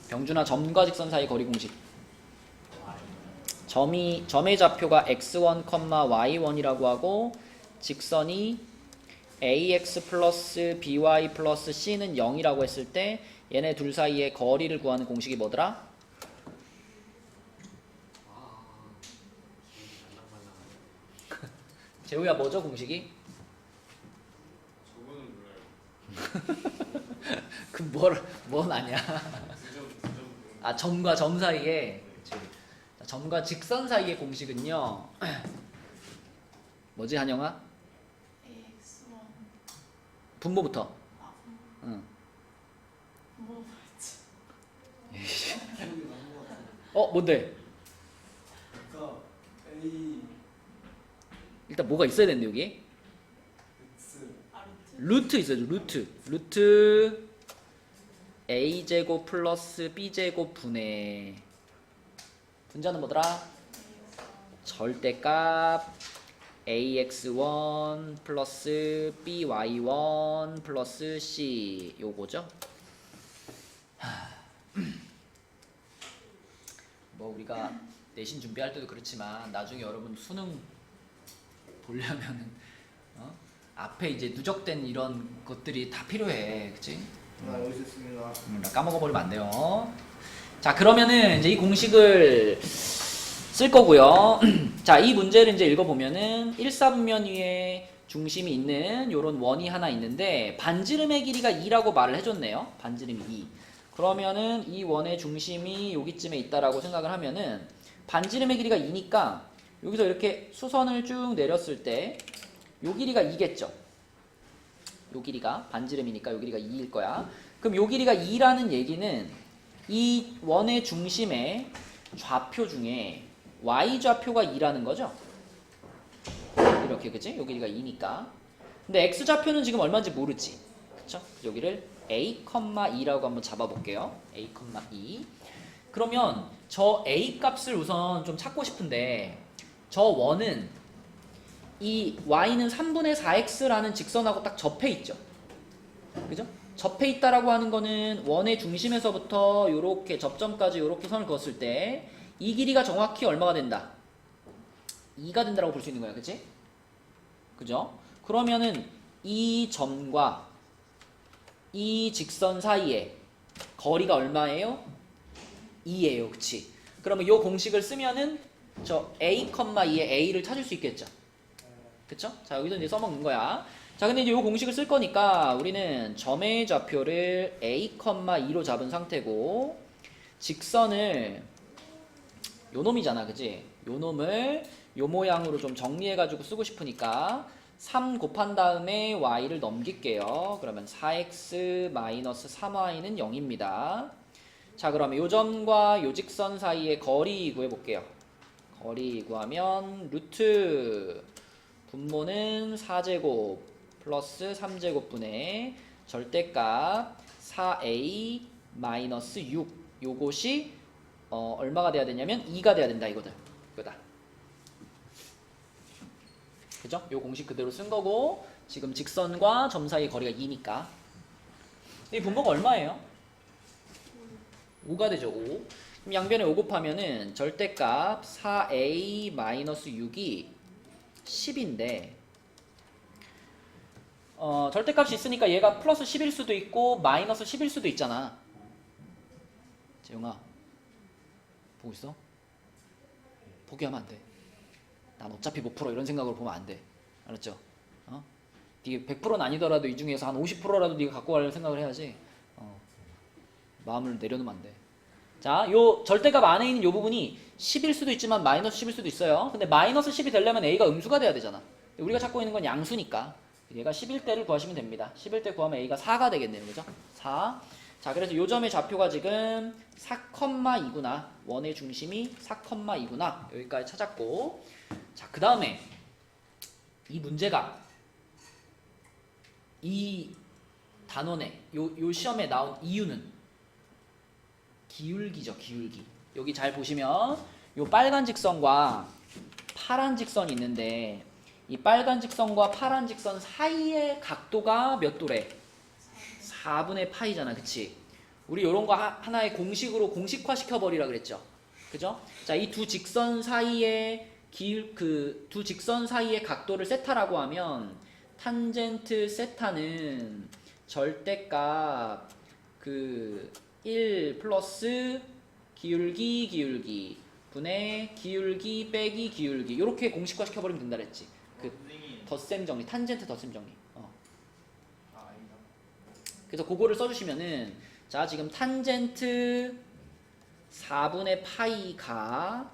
병준아 점과 직선 사이 거리 공식. 점의 좌표가 x1, y1이라고 하고 직선이 ax 플러스 by 플러스 c는 0이라고 했을 때 얘네 둘 사이의 거리를 구하는 공식이 뭐더라? 재우야 뭐죠 공식이? 저거는 몰라요. 그 뭔 아냐? 두점 아 점과 점 사이에 점과 직선 사이의 공식은요 뭐지 한영아? AX1 분모부터. 아 응. 뭐였지? 뭔데? 그러니까 A 일단 뭐가 있어야 되는데 여기? X 루트 있어야죠. 루트 a제곱 플러스 b제곱 분의 분자는 뭐더라? 절대값 ax1 플러스 by1 플러스 c 요거죠. 뭐 우리가 내신 준비할 때도 그렇지만 나중에 여러분 수능 보려면은 앞에 이제 누적된 이런 것들이 다 필요해, 그치? 알고 있었습니다. 까먹어 버리면 안 돼요. 자, 그러면은 이제 이 공식을 쓸 거고요. 자, 이 문제를 이제 읽어보면은 1사분면 위에 중심이 있는 요런 원이 하나 있는데 반지름의 길이가 2라고 말을 해줬네요. 반지름이 2. 그러면은 이 원의 중심이 여기쯤에 있다라고 생각을 하면은 반지름의 길이가 2니까 여기서 이렇게 수선을 쭉 내렸을 때 요 길이가 2겠죠. 요 길이가 반지름이니까 요 길이가 2일 거야. 그럼 요 길이가 2라는 얘기는 이 원의 중심의 좌표 중에 y좌표가 2라는 거죠. 이렇게 그치? 요 길이가 2니까. 근데 x좌표는 지금 얼마인지 모르지. 그쵸? 여기를 a,2라고 한번 잡아볼게요. a,2. 그러면 저 a 값을 우선 좀 찾고 싶은데 저 원은 이 y는 3분의 4x라는 직선하고 딱 접해 있죠. 그죠? 접해 있다라고 하는 거는 원의 중심에서부터 요렇게 접점까지 요렇게 선을 그었을 때 이 길이가 정확히 얼마가 된다? 2가 된다라고 볼 수 있는 거야. 그치? 그죠? 그러면은 이 점과 이 직선 사이에 거리가 얼마예요? 2예요. 그치? 그러면 요 공식을 쓰면은 저 a,2의 a를 찾을 수 있겠죠. 그쵸? 자, 여기서 이제 써먹는 거야. 자, 근데 이제 요 공식을 쓸 거니까 우리는 점의 좌표를 a,2로 잡은 상태고 직선을 요 놈이잖아. 그지? 요 놈을 요 모양으로 좀 정리해가지고 쓰고 싶으니까 3 곱한 다음에 y를 넘길게요. 그러면 4x-3y는 0입니다. 자, 그러면 요 점과 요 직선 사이의 거리 구해볼게요. 거리 구하면 루트 분모는 4제곱 플러스 3제곱분의 절대값 4a-6 요것이 얼마가 돼야 되냐면 2가 돼야 된다 이거다. 그죠? 요 공식 그대로 쓴 거고 지금 직선과 점 사이 거리가 2니까 이 분모가 얼마예요? 5가 되죠. 5. 그럼 양변에 5 곱하면은 절대값 4a-6이 10인데 절대값이 있으니까 얘가 플러스 10일 수도 있고 마이너스 10일 수도 있잖아. 재용아 보고 있어? 포기하면 안 돼. 난 어차피 못 풀어 이런 생각으로 보면 안 돼. 알았죠? 이게 100%는 아니더라도 이 중에서 한 50%라도 네가 갖고 갈 생각을 해야지. 마음을 내려놓으면 안 돼. 자, 요 절대값 안에 있는 요 부분이 10일 수도 있지만 마이너스 10일 수도 있어요. 근데 마이너스 10이 되려면 a가 음수가 돼야 되잖아. 우리가 찾고 있는 건 양수니까 얘가 11대를 구하시면 됩니다. 11대 구하면 a가 4가 되겠네요. 그죠? 4. 자, 그래서 요 점의 좌표가 지금 4,2구나. 원의 중심이 4,2구나. 여기까지 찾았고. 자, 그 다음에 이 문제가 이 단원에 요 시험에 나온 이유는 기울기죠. 기울기. 여기 잘 보시면 요 빨간 직선과 파란 직선이 있는데 이 빨간 직선과 파란 직선 사이의 각도가 몇 도래? 4분의 파이잖아. 그치? 우리 요런 거 하나의 공식으로 공식화 시켜버리라 그랬죠. 그죠? 자, 이 두 직선 사이의 두 직선 사이의 각도를 세타라고 하면 탄젠트 세타는 절대값 1 플러스 기울기 분의 기울기 빼기 기울기 요렇게 공식화 시켜버리면 된다 그랬지. 선생님. 덧셈 정리, 탄젠트 덧셈 정리. 아니다. 그래서 그거를 써주시면은 자, 지금 탄젠트 4분의 파이가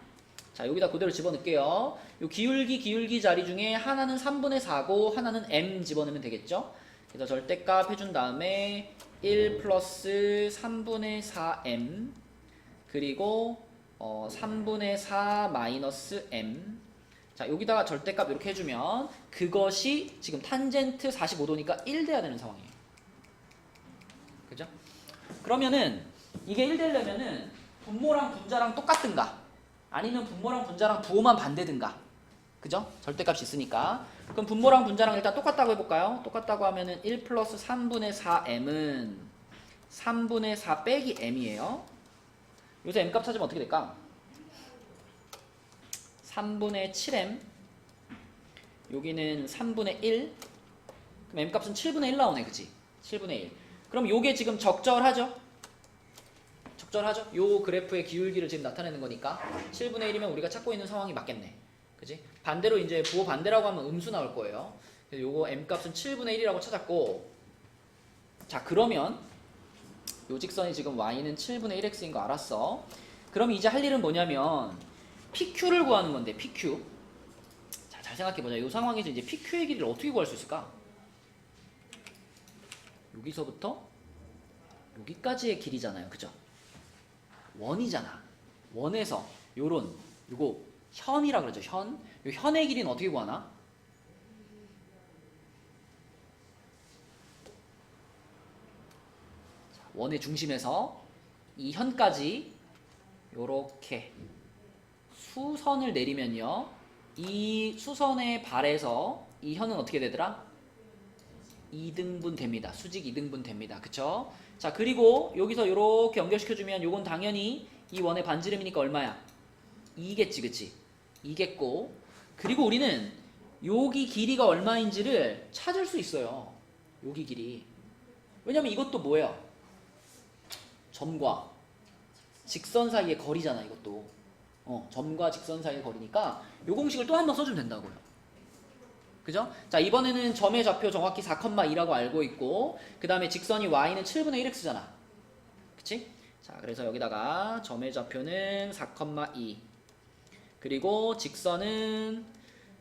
자, 여기다 그대로 집어넣을게요. 요 기울기 자리 중에 하나는 3분의 4고 하나는 m 집어넣으면 되겠죠. 그래서 절대값 해준 다음에 1 플러스 3분의 4m 그리고 3분의 4 마이너스 m. 자, 여기다가 절대값 이렇게 해주면 그것이 지금 탄젠트 45도니까 1 돼야 되는 상황이에요. 그죠? 그러면은 이게 1 되려면은 분모랑 분자랑 똑같든가 아니면 분모랑 분자랑 부호만 반대든가. 그죠? 절대값이 있으니까. 그럼 분모랑 분자랑 일단 똑같다고 해볼까요? 똑같다고 하면은 1 플러스 3분의 4m은 3분의 4 빼기 m이에요. 여기서 m값 찾으면 어떻게 될까? 3분의 7m 여기는 3분의 1 그럼 m값은 7분의 1 나오네. 그치? 7분의 1 그럼 요게 지금 적절하죠? 적절하죠? 요 그래프의 기울기를 지금 나타내는 거니까 7분의 1이면 우리가 찾고 있는 상황이 맞겠네. 그지? 반대로 이제 부호 반대라고 하면 음수 나올 거예요. 그래서 요거 m 값은 7분의 1이라고 찾았고, 자 그러면 요 직선이 지금 y는 7분의 1x인 거 알았어. 그럼 이제 할 일은 뭐냐면 PQ를 구하는 건데, PQ. 자, 잘 생각해보자. 이 상황에서 이제 PQ의 길이를 어떻게 구할 수 있을까? 여기서부터 여기까지의 길이잖아요. 그죠? 원이잖아. 원에서 요런, 요거 현이라 그러죠. 현. 요 현의 길이는 어떻게 구하나? 자, 원의 중심에서 이 현까지 요렇게 수선을 내리면요, 이 수선의 발에서 이 현은 어떻게 되더라? 2등분 됩니다. 수직 2등분 됩니다. 그쵸? 자, 그리고 여기서 요렇게 연결시켜주면 요건 당연히 이 원의 반지름이니까 얼마야? 2겠지, 그치? 2겠고, 그리고 우리는 여기 길이가 얼마인지를 찾을 수 있어요. 여기 길이. 왜냐면 이것도 뭐예요? 점과 직선 사이의 거리잖아, 이것도. 점과 직선 사이의 거리니까 요 공식을 또 한 번 써주면 된다고요. 그죠? 자, 이번에는 점의 좌표 정확히 4,2라고 알고 있고, 그 다음에 직선이 y는 7분의 1x잖아. 그치? 자, 그래서 여기다가 점의 좌표는 4,2, 그리고 직선은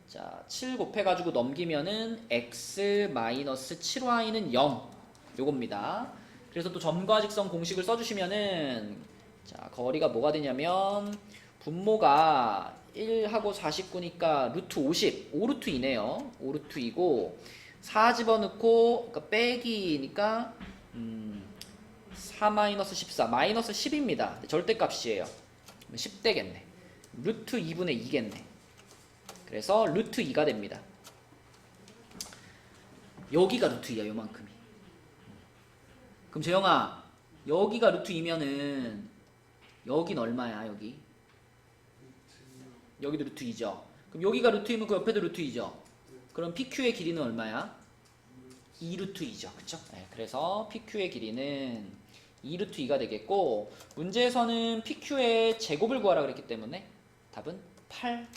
자, 7 곱해가지고 넘기면은 x-7y는 0 요겁니다. 그래서 또 점과 직선 공식을 써주시면은 자, 거리가 뭐가 되냐면 분모가 1하고 49니까 루트 50, 5루트 2네요. 5루트 2고 4 집어넣고 그러니까 빼기니까 4-14, 마이너스 10입니다. 절대값이에요. 10되겠네. 루트 2분의 2겠네. 그래서 루트 2가 됩니다. 여기가 루트 2야, 요만큼이. 그럼 재영아, 여기가 루트 2면은 여긴 얼마야, 여기? 여기도 루트 2죠. 그럼 여기가 루트 2면 그 옆에도 루트 2죠. 그럼 PQ의 길이는 얼마야? 2루트 2죠. 그쵸? 네, 그래서 PQ의 길이는 2루트 2가 되겠고, 문제에서는 PQ의 제곱을 구하라 그랬기 때문에 답은 8.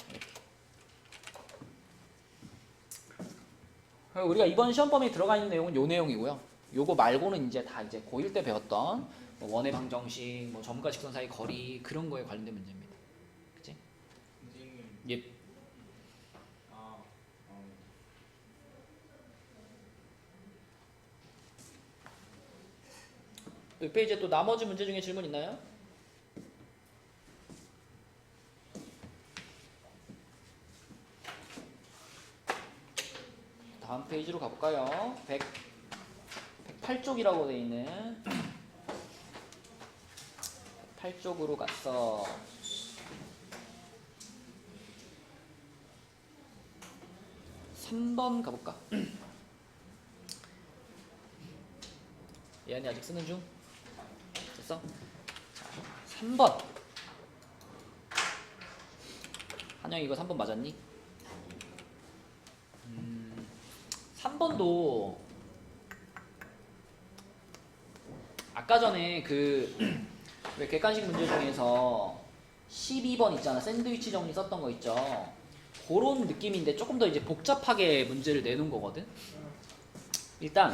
이렇게. 우리가 이번 시험 범위에 들어가 있는 내용은 요 내용이고요. 요거 말고는 이제 다 이제 고1 때 배웠던 뭐 원의 방정식, 뭐 점과 직선 사이 거리 그런 거에 관련된 문제입니다. 그치? 선생님. 예. 또 페이지에 또 나머지 문제 중에 질문 있나요? 다음 페이지로 가볼까요? 108쪽이라고 돼 있는 108쪽으로 갔어. (3번) 가볼까? 얘한이 아직 쓰는 중? 됐어? 자, 3번. 한영이 이거 3번 맞았니? 3번도 아까 전에 그 왜 객관식 문제 중에서 12번 있잖아. 샌드위치 정리 썼던 거 있죠. 그런 느낌인데 조금 더 이제 복잡하게 문제를 내놓은 거거든. 일단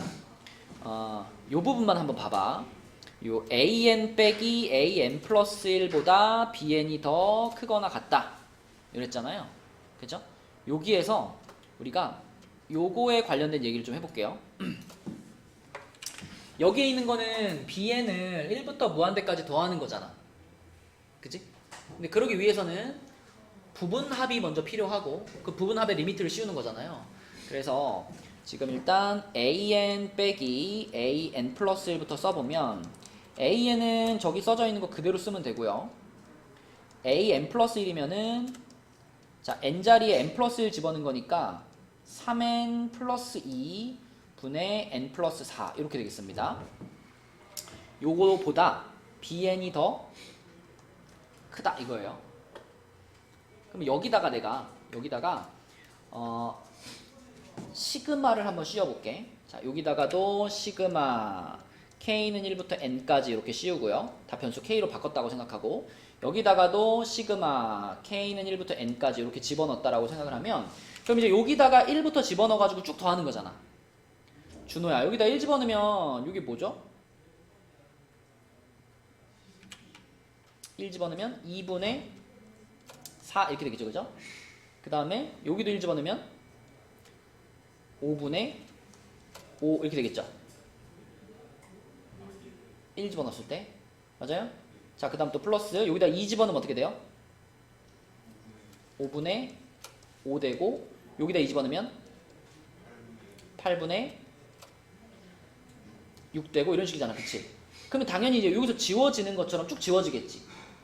요 부분만 한번 봐봐. 요 an 빼기 an 플러스 1보다 bn이 더 크거나 같다 이랬잖아요. 그죠? 여기에서 우리가 요거에 관련된 얘기를 좀 해볼게요. 여기에 있는 거는 bn을 1부터 무한대까지 더하는 거잖아. 그치? 근데 그러기 위해서는 부분합이 먼저 필요하고 그 부분합의 리미트를 씌우는 거잖아요. 그래서 지금 일단 an 빼기 an 플러스 1부터 써보면 an은 저기 써져 있는 거 그대로 쓰면 되고요. an 플러스 1이면은 자 n자리에 n 플러스 1 집어넣은 거니까 3n 플러스 2 분의 n 플러스 4 이렇게 되겠습니다. 요거보다 bn이 더 크다 이거예요. 그럼 여기다가 내가 시그마를 한번 씌워볼게. 자 여기다가도 시그마 k는 1부터 n까지 이렇게 씌우고요. 다 변수 k로 바꿨다고 생각하고 여기다가도 시그마 k는 1부터 n까지 이렇게 집어넣었다라고 생각을 하면 그럼 이제 여기다가 1부터 집어넣어가지고 쭉 더하는 거잖아. 준호야 여기다 1 집어넣으면 이게 뭐죠? 1 집어넣으면 2분의 4 이렇게 되겠죠, 그죠? 그 다음에 여기도 1 집어넣으면 5분의 5 이렇게 되겠죠? 1 집어넣었을 때 맞아요? 자, 그 다음 또 플러스 여기다 2 집어넣으면 어떻게 돼요? 5분의 5 되고 여기다 2 집어넣으면 8분의 6 되고 이런 식이잖아, 그치? 그러면 당연히 이제 여기서 지워지는 것처럼 쭉 지워지겠지.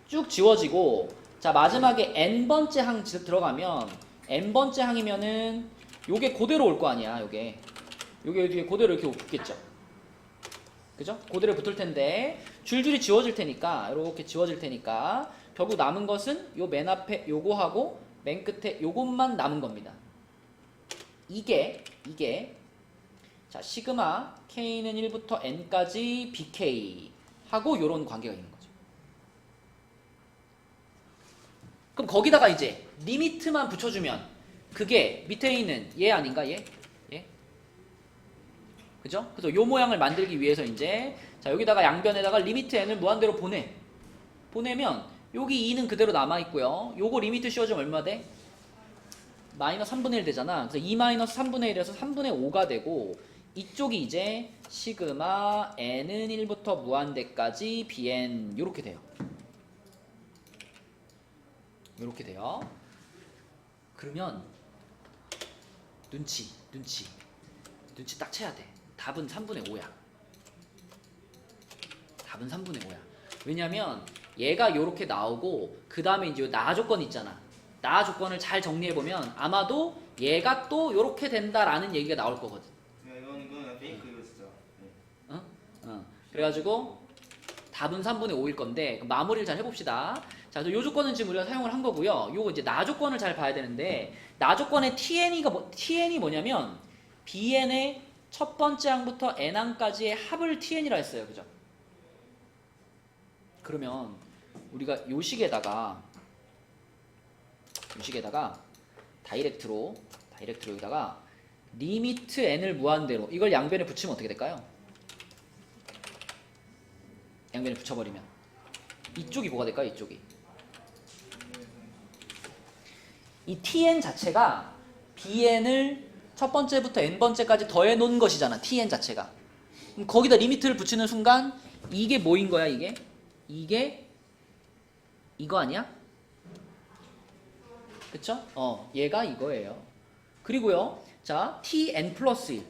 쭉 지워지고 자 마지막에 n번째 항 들어가면 n번째 항이면은 요게 그대로 올 거 아니야. 요게 뒤에 그대로 이렇게 붙겠죠. 그죠? 그대로 붙을 텐데 줄줄이 지워질 테니까 이렇게 지워질 테니까 결국 남은 것은 요 맨 앞에 요거하고 맨 끝에 요것만 남은 겁니다. 이게 자 시그마 k는 1부터 n까지 bk 하고 요런 관계가 있는 거죠. 그럼 거기다가 이제 리미트만 붙여주면 그게 밑에 있는 얘 아닌가 얘? 그죠? 그래서 요 모양을 만들기 위해서 이제 자 여기다가 양변에다가 리미트 n을 무한대로 보내면 여기 2는 그대로 남아있고요. 요거 리미트 씌워주면 얼마 돼? 마이너스 3분의 1 되잖아. 그래서 2 마이너스 3분의 1에서 3분의 5가 되고 이쪽이 이제 시그마 n은 1부터 무한대까지 bn 요렇게 돼요. 요렇게 돼요. 그러면 눈치 딱 채야 돼. 답은 3분의 5야. 답은 3분의 5야. 왜냐면 얘가 요렇게 나오고 그 다음에 이제 나 조건 있잖아. 나 조건을 잘 정리해보면 아마도 얘가 또 요렇게 된다라는 얘기가 나올 거거든. 이거는 페이크 이거 진짜. 네. 그래가지고 답은 3분의 5일 건데 그럼 마무리를 잘 해봅시다. 자, 요 조건은 지금 우리가 사용을 한 거고요. 요거 이제 나 조건을 잘 봐야 되는데 나 조건의 tn이 뭐냐면 bn의 첫 번째 항부터 n항까지의 합을 tn이라 했어요. 그죠? 그러면 우리가 요 식에다가 다이렉트로 여기다가 리미트 n을 무한대로 이걸 양변에 붙이면 어떻게 될까요? 양변에 붙여버리면 이쪽이 뭐가 될까요? 이쪽이 이 tn 자체가 bn을 첫 번째부터 n번째까지 더해 놓은 것이잖아. tn 자체가. 그럼 거기다 리미트를 붙이는 순간 이게 뭐인 거야? 이게 이거 아니야? 그쵸? 얘가 이거예요. 그리고요. 자, tn 플러스 1.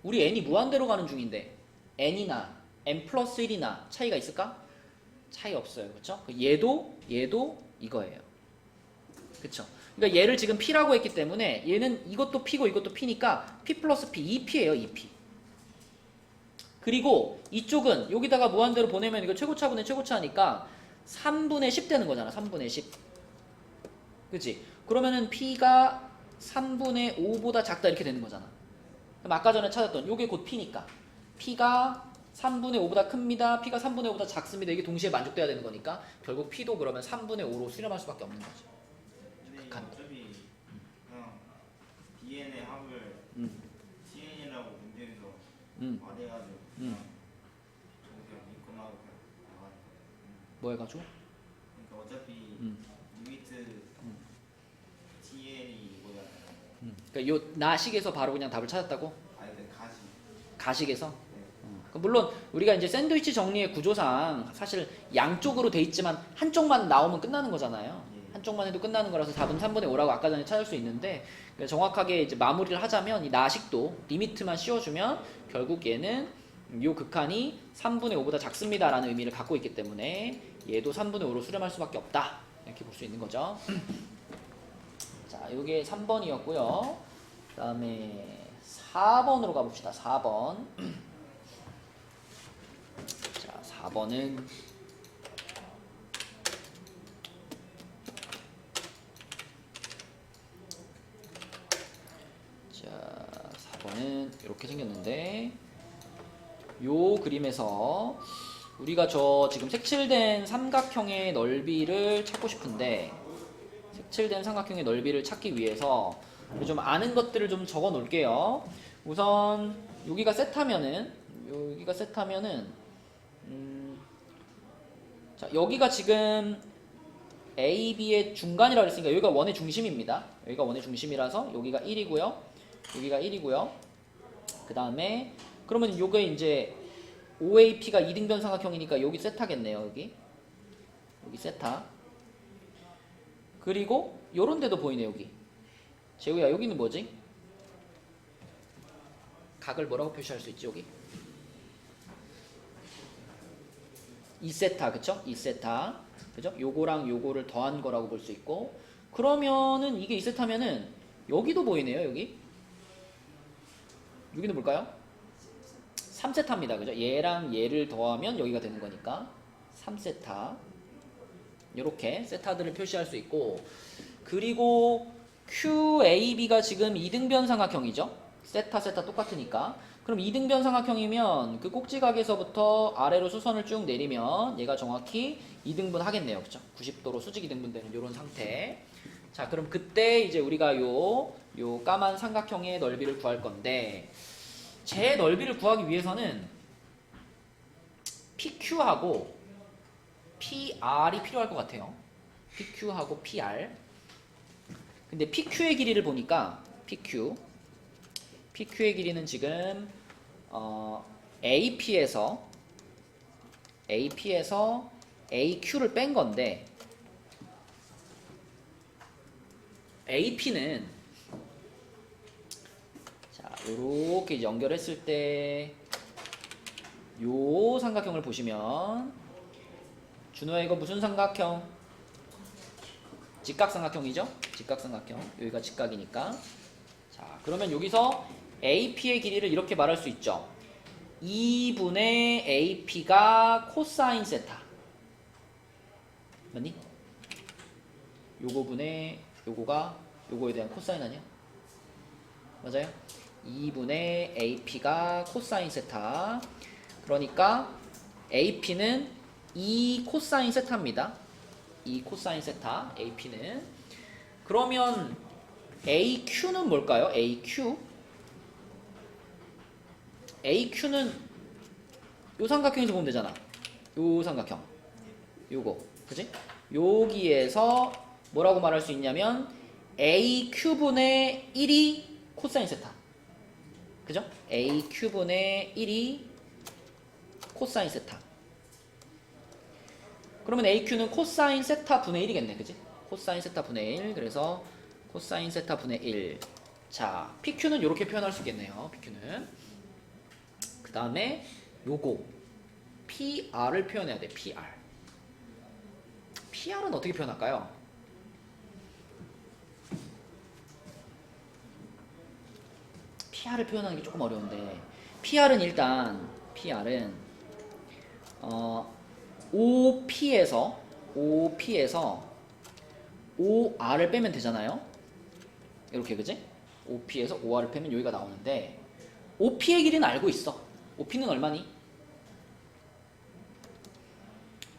우리 n이 무한대로 가는 중인데 n이나 n 플러스 1이나 차이가 있을까? 차이 없어요. 그쵸? 얘도 이거예요. 그쵸? 그러니까 얘를 지금 p라고 했기 때문에 얘는 이것도 p고 이것도 p니까 p 플러스 p, 2p예요. 2p. 그리고 이쪽은 여기다가 무한대로 보내면 이거 최고차분의 최고차니까 3분의 10 되는 거잖아. 3분의 10. 그치? 그러면은 p가 3분의 5보다 작다 이렇게 되는 거잖아. 그럼 아까 전에 찾았던 요게 곧 p니까 p가 3분의 5보다 큽니다. p가 3분의 5보다 작습니다. 이게 동시에 만족돼야 되는 거니까 결국 p도 그러면 3분의 5로 수렴할 수밖에 없는 거죠. 근데 이거 어차피 그냥 bn의 합을 tn이라고 문제에서 말해가지고 그냥 믿고나고 그냥 나가니까. 뭐 해가지고? 그러니까 어차피 리미트 tn이 이거잖아요. 그러니까 요 나식에서 바로 그냥 답을 찾았다고? 아니 근데 가식에서? 네. 물론 우리가 이제 샌드위치 정리의 구조상 사실 양쪽으로 돼 있지만 한쪽만 나오면 끝나는 거잖아요. 한쪽만 해도 끝나는 거라서 답은 3분의 5라고 아까 전에 찾을 수 있는데 정확하게 이제 마무리를 하자면 이 나식도 리미트만 씌워주면 결국 얘는 요 극한이 3분의 5보다 작습니다라는 의미를 갖고 있기 때문에 얘도 3분의 5로 수렴할 수밖에 없다 이렇게 볼 수 있는 거죠. 자, 요게 3번이었고요. 그 다음에 4번으로 가봅시다. 4번. 자, 4번은 이렇게 생겼는데 요 그림에서 우리가 저 지금 색칠된 삼각형의 넓이를 찾고 싶은데, 색칠된 삼각형의 넓이를 찾기 위해서 좀 아는 것들을 좀 적어 놓을게요. 우선 여기가 세타면은 자, 여기가 지금 A, B의 중간이라고 했으니까 여기가 원의 중심입니다. 여기가 원의 중심이라서 여기가 1이고요. 여기가 1이고요. 그 다음에 그러면 요게 이제 OAP가 이등변 삼각형이니까 여기 세타겠네요. 여기 세타. 그리고 요런 데도 보이네. 여기 재우야, 여기는 뭐지? 각을 뭐라고 표시할 수 있지? 여기 2세타, 그쵸? 2세타, 그죠? 요거랑 요거를 더한 거라고 볼 수 있고, 그러면은 이게 2세타면은 여기도 보이네요. 여기는 뭘까요? 3세타입니다. 그죠? 얘랑 얘를 더하면 여기가 되는 거니까 3세타. 요렇게 세타들을 표시할 수 있고, 그리고 QAB가 지금 이등변 삼각형이죠? 세타 똑같으니까. 그럼 이등변 삼각형이면 그 꼭지각에서부터 아래로 수선을 쭉 내리면 얘가 정확히 이등분 하겠네요. 그쵸? 90도로 수직 이등분되는 요런 상태. 자, 그럼 그때 이제 우리가 요 까만 삼각형의 넓이를 구할 건데, 제 넓이를 구하기 위해서는 PQ하고 PR이 필요할 것 같아요. PQ하고 PR. 근데 PQ의 길이를 보니까 PQ의 길이는 지금 AP에서 AQ를 뺀 건데, AP는 자, 요렇게 연결했을 때 요 삼각형을 보시면, 준호야 이거 무슨 삼각형? 직각삼각형이죠? 직각삼각형. 여기가 직각이니까. 자, 그러면 여기서 AP의 길이를 이렇게 말할 수 있죠. 2분의 AP가 코사인 세타. 맞니? 요거분의 요거가 요거에 대한 코사인 아니야? 맞아요? 2분의 AP가 코사인 세타. 그러니까 AP는 2 코사인 세타입니다. 2 코사인 세타 AP는. 그러면 AQ는 뭘까요? AQ는 요 삼각형에서 보면 되잖아. 요 삼각형. 요거. 그지? 여기에서 뭐라고 말할 수 있냐면 AQ분의 1이 코사인 세타. 그죠? AQ분의 1이 코사인 세타. 그러면 AQ는 코사인 세타 분의 1이겠네. 그지? 코사인 세타 분의 1. 그래서 코사인 세타 분의 1. 자, PQ는 이렇게 표현할 수 있겠네요. PQ는. 그 다음에 요거 PR을 표현해야 돼. PR은 어떻게 표현할까요? PR을 표현하는 게 조금 어려운데, PR은 OP에서 OR을 빼면 되잖아요. 이렇게, 그지? OP에서 OR을 빼면 여기가 나오는데, OP의 길이는 알고 있어. OP는 얼마니?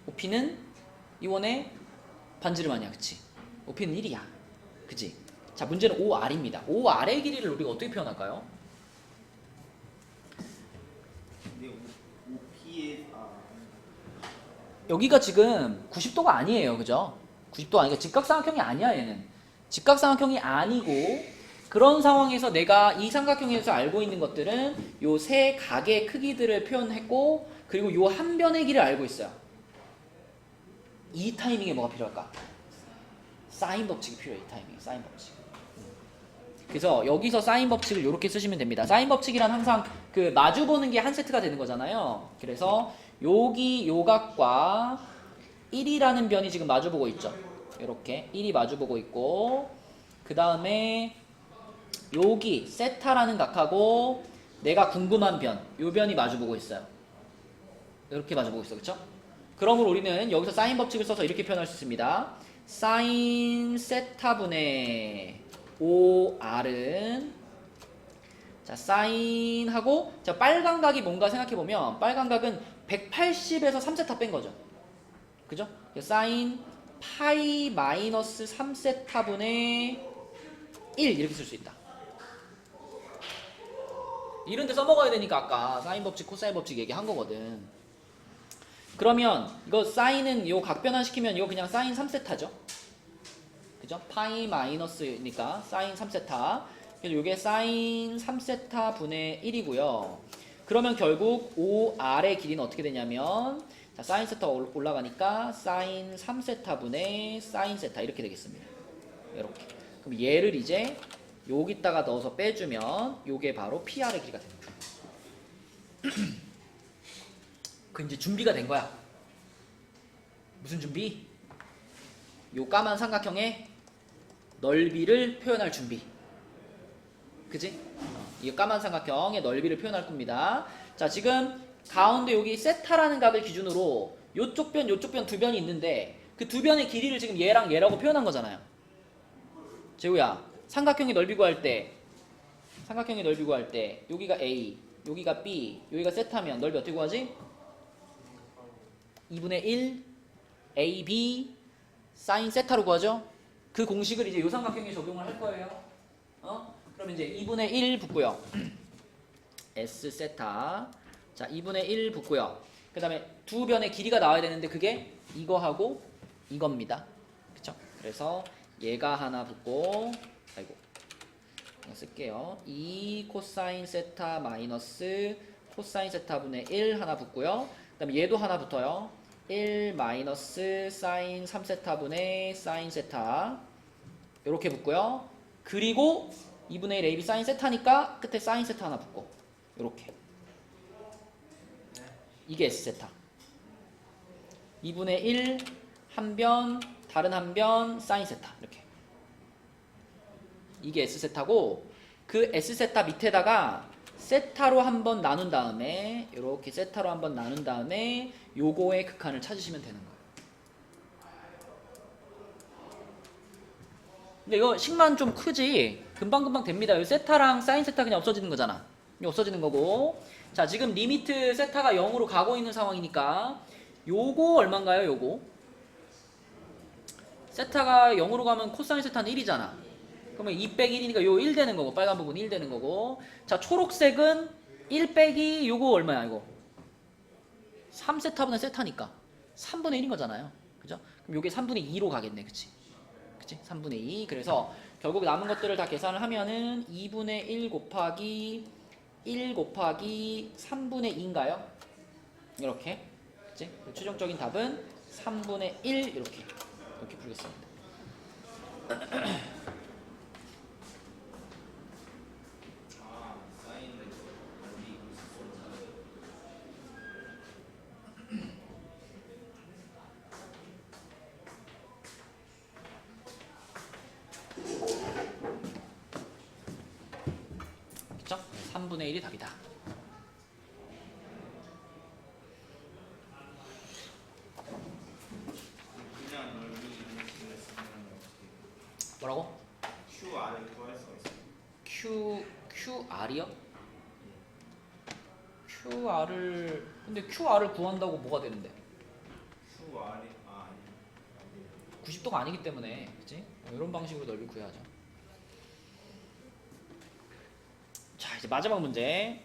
OP는 이원의 반지름 아니야, 그치? OP는 1이야, 그치? 자, 문제는 OR입니다. OR의 길이를 우리가 어떻게 표현할까요? 근데 OP에 여기가 지금 90도가 아니에요, 그죠? 90도 아니고 직각삼각형이 아니야, 얘는. 직각삼각형이 아니고, 그런 상황에서 내가 이 삼각형에서 알고 있는 것들은 요 세 각의 크기들을 표현했고, 그리고 요 한 변의 길을 알고 있어요. 이 타이밍에 뭐가 필요할까? 사인 법칙이 필요해. 이 타이밍에 사인 법칙. 그래서 여기서 사인 법칙을 이렇게 쓰시면 됩니다. 사인 법칙이란 항상 그 마주 보는 게 한 세트가 되는 거잖아요. 그래서 여기 요 각과 1이라는 변이 지금 마주 보고 있죠. 이렇게 1이 마주 보고 있고, 그 다음에 여기 세타라는 각하고 내가 궁금한 변, 요 변이 마주 보고 있어요. 이렇게 마주 보고 있어, 그렇죠? 그러므로 우리는 여기서 사인 법칙을 써서 이렇게 표현할 수 있습니다. 사인 세타분의 OR은 자, 사인하고 자, 빨간 각이 뭔가 생각해 보면 빨간 각은 180에서 3세타 뺀 거죠. 그죠? 사인 파이 마이너스 3세타 분의 1 이렇게 쓸 수 있다. 이런 데 써먹어야 되니까 아까 사인 법칙, 코사인 법칙 얘기한 거거든. 그러면 이거 사인은 요 각변환 시키면 이거 그냥 사인 3세타죠. 그죠? 파이 마이너스니까 사인 3세타. 그래서 이게 사인 3세타 분의 1이고요. 그러면 결국 OR의 길이는 어떻게 되냐면 자, 사인 세타 올라가니까 사인 3세타 분의 사인 세타 이렇게 되겠습니다. 이렇게. 그럼 얘를 이제 여기다가 넣어서 빼주면 요게 바로 PR의 길이가 됩니다. 그 이제 준비가 된 거야. 무슨 준비? 요 까만 삼각형의 넓이를 표현할 준비. 그지? 이 까만 삼각형의 넓이를 표현할 겁니다. 자, 지금 가운데 여기 세타라는 값을 기준으로 요쪽 변, 요쪽 변 두 변이 있는데 그 두 변의 길이를 지금 얘랑 얘라고 표현한 거잖아요. 재우야, 삼각형의 넓이 구할 때 여기가 A, 여기가 B, 여기가 세타면 넓이 어떻게 구하지? 2분의 1 AB 사인 세타로 구하죠? 그 공식을 이제 요 삼각형에 적용을 할 거예요. 그러면 이제 2분의 1 붙고요. S 세타. 자, 2분의 1 붙고요. 그 다음에 두 변의 길이가 나와야 되는데 그게 이거하고 이겁니다. 그쵸? 그래서 얘가 하나 붙고, 아이고, 그냥 쓸게요. 2 코사인 세타 마이너스 코사인 세타 분의 1 하나 붙고요. 그 다음에 얘도 하나 붙어요. 1 마이너스 사인 3세타 분의 사인 세타 이렇게 붙고요. 그리고 2분의 1 AB 사인 세타니까 끝에 사인 세타 하나 붙고 이렇게. 이게 S세타. 2분의 1 한 변, 다른 한 변, 사인 세타 이렇게. 이게 S세타고 그 S세타 밑에다가 세타로 한번 나눈 다음에 이렇게 세타로 한번 나눈 다음에 요거의 극한을 찾으시면 되는 거예요. 근데 이거 식만 좀 크지 금방금방 됩니다. 이 세타랑 사인 세타 그냥 없어지는 거잖아. 이거 없어지는 거고. 자, 지금 리미트 세타가 0으로 가고 있는 상황이니까 요거 얼마인가요? 요거 세타가 0으로 가면 코사인 세타는 1이잖아. 그러면 2 빼기 1이니까 요 1 되는 거고, 빨간 부분 1 되는 거고. 자, 초록색은 1 빼기 요거 얼마야 이거? 3세타분의 세타니까 3분의 1인 거잖아요. 그죠? 그럼 요게 3분의 2로 가겠네. 그치? 그치? 3분의 2. 그래서 결국 남은 것들을 다 계산을 하면은 2분의 1 곱하기 1 곱하기 3분의 2인가요? 이렇게. 그치? 최종적인 답은 3분의 1 이렇게 풀겠습니다. 그쵸? 3분의 1이 답이다. 그냥 넓이 이런 식으로 쓰면 어떻게 뭐라고? QR을 구할 수가 있어요. QR이요? QR을 근데 QR을 구한다고 뭐가 되는데? QR이 아니 90도가 아니기 때문에 그치? 이런 방식으로 넓이 구해야죠. 자, 이제 마지막 문제.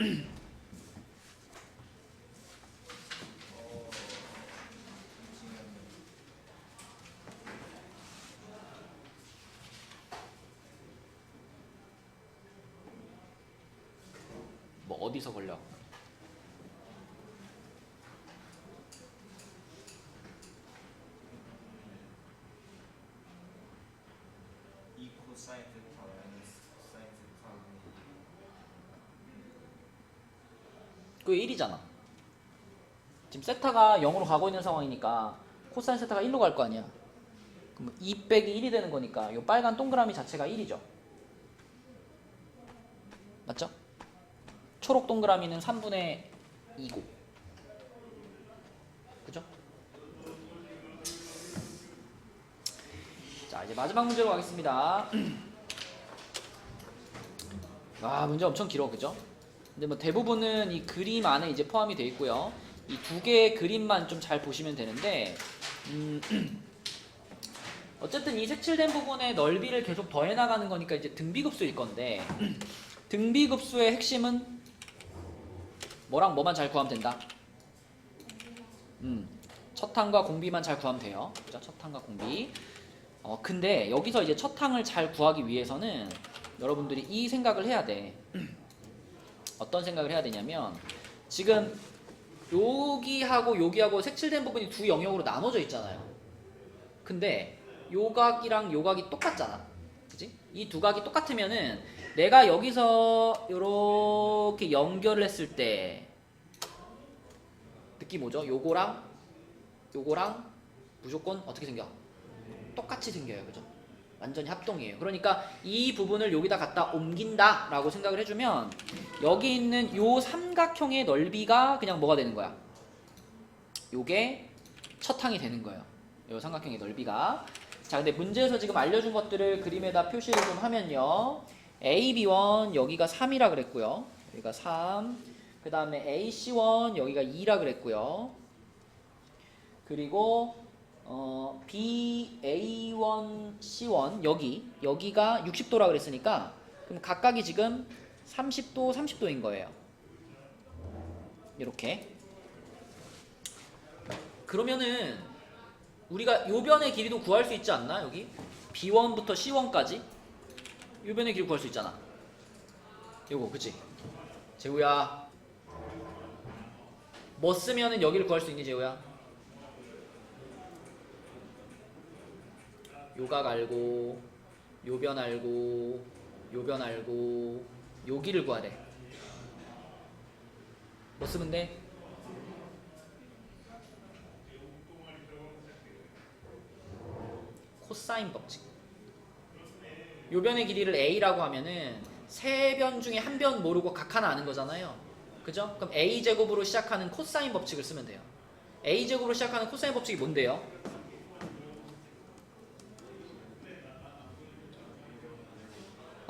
뭐 어디서 걸려? 이 코사인 세타 마이너스 코사인 세타 그게 1이잖아. 지금 세타가 0으로 가고 있는 상황이니까 코사인 세타가 1로 갈 거 아니야. 그럼 2 빼기 1이 되는 거니까 이 빨간 동그라미 자체가 1이죠. 맞죠? 초록 동그라미는 3분의 2고. 그죠? 자, 이제 마지막 문제로 가겠습니다. 문제 엄청 길어, 그죠? 근데 뭐 대부분은 이 그림 안에 이제 포함이 되어 있고요. 이 두 개의 그림만 좀 잘 보시면 되는데, 어쨌든 이 색칠된 부분의 넓이를 계속 더해 나가는 거니까 이제 등비급수일 건데, 등비급수의 핵심은 뭐랑 뭐만 잘 구하면 된다? 첫항과 공비만 잘 구하면 돼요. 그죠? 첫항과 공비. 근데 여기서 이제 첫항을 잘 구하기 위해서는 여러분들이 이 생각을 해야 돼. 어떤 생각을 해야 되냐면, 지금 여기하고 여기하고 색칠된 부분이 두 영역으로 나눠져 있잖아요. 근데 요 각이랑 요 각이 똑같잖아. 그치? 이 두 각이 똑같으면은 내가 여기서 요렇게 연결을 했을 때 느낌 오죠? 요거랑 요거랑 무조건 어떻게 생겨? 똑같이 생겨요. 그죠? 완전히 합동이에요. 그러니까 이 부분을 여기다 갖다 옮긴다 라고 생각을 해주면 여기 있는 요 삼각형의 넓이가 그냥 뭐가 되는 거야? 요게 첫 항이 되는 거예요. 요 삼각형의 넓이가. 자, 근데 문제에서 지금 알려준 것들을 그림에다 표시를 좀 하면요. AB1 여기가 3이라 그랬고요. 여기가 3. 그 다음에 AC1 여기가 2라 그랬고요. 그리고 BA1, C1 여기가 60도라 그랬으니까 그럼 각각이 지금 30도, 30도인 거예요. 이렇게. 그러면은 우리가 요 변의 길이도 구할 수 있지 않나? 여기 B1부터 C1까지 요 변의 길이 구할 수 있잖아. 요거 그치? 재우야 뭐 쓰면은 여기를 구할 수 있니 재우야? 요각 알고 요변 알고 요변 알고 여기를 구하래. 뭐 쓰면 돼? 코사인 법칙. 요변의 길이를 a라고 하면은 세 변 중에 한 변 모르고 각 하나 아는 거잖아요. 그죠? 그럼 a제곱으로 시작하는 코사인 법칙을 쓰면 돼요. a제곱으로 시작하는 코사인 법칙이 뭔데요?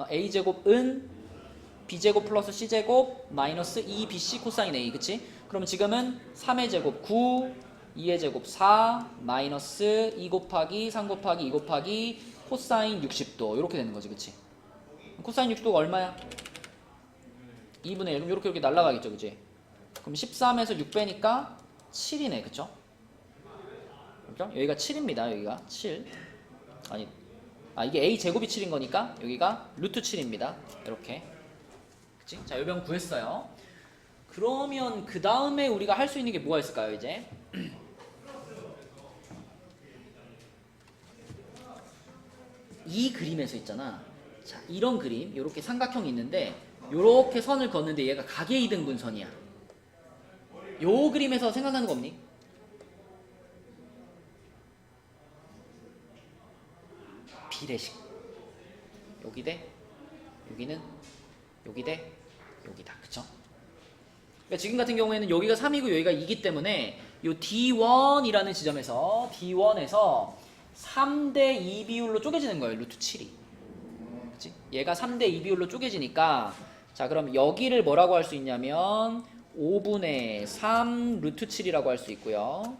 a제곱은 b제곱 플러스 c제곱 마이너스 2bc 코사인 a. 그치? 그럼 지금은 3의 제곱 9, 2의 제곱 4, 마이너스 2 곱하기 3 곱하기 2 곱하기 코사인 60도 이렇게 되는 거지. 그치? 코사인 60도가 얼마야? 2분의 1. 그럼 이렇게 날라가겠죠. 그치? 그럼 13에서 6 빼니까 7이네. 그쵸? 그죠? 여기가 7입니다. 여기가 7. 아니 이게 a 제곱이 7인 거니까 여기가 루트 7입니다. 이렇게. 그치? 자, 요변 구했어요. 그러면 그 다음에 우리가 할 수 있는 게 뭐가 있을까요, 이제? 이 그림에서 있잖아. 자, 이런 그림, 요렇게 삼각형이 있는데 요렇게 선을 걷는데 얘가 각의 이등분선이야. 요 그림에서 생각나는 거 없니? 비례식. 여기 대 여기는 여기 대 여기다. 그쵸? 그러니까 지금 같은 경우에는 여기가 3이고 여기가 2이기 때문에 요 D1이라는 지점에서 D1에서 3대 2 비율로 쪼개지는 거예요. 루트 7이. 그치? 얘가 3대 2 비율로 쪼개지니까 자, 그럼 여기를 뭐라고 할 수 있냐면 5분의 3 루트 7이라고 할 수 있고요.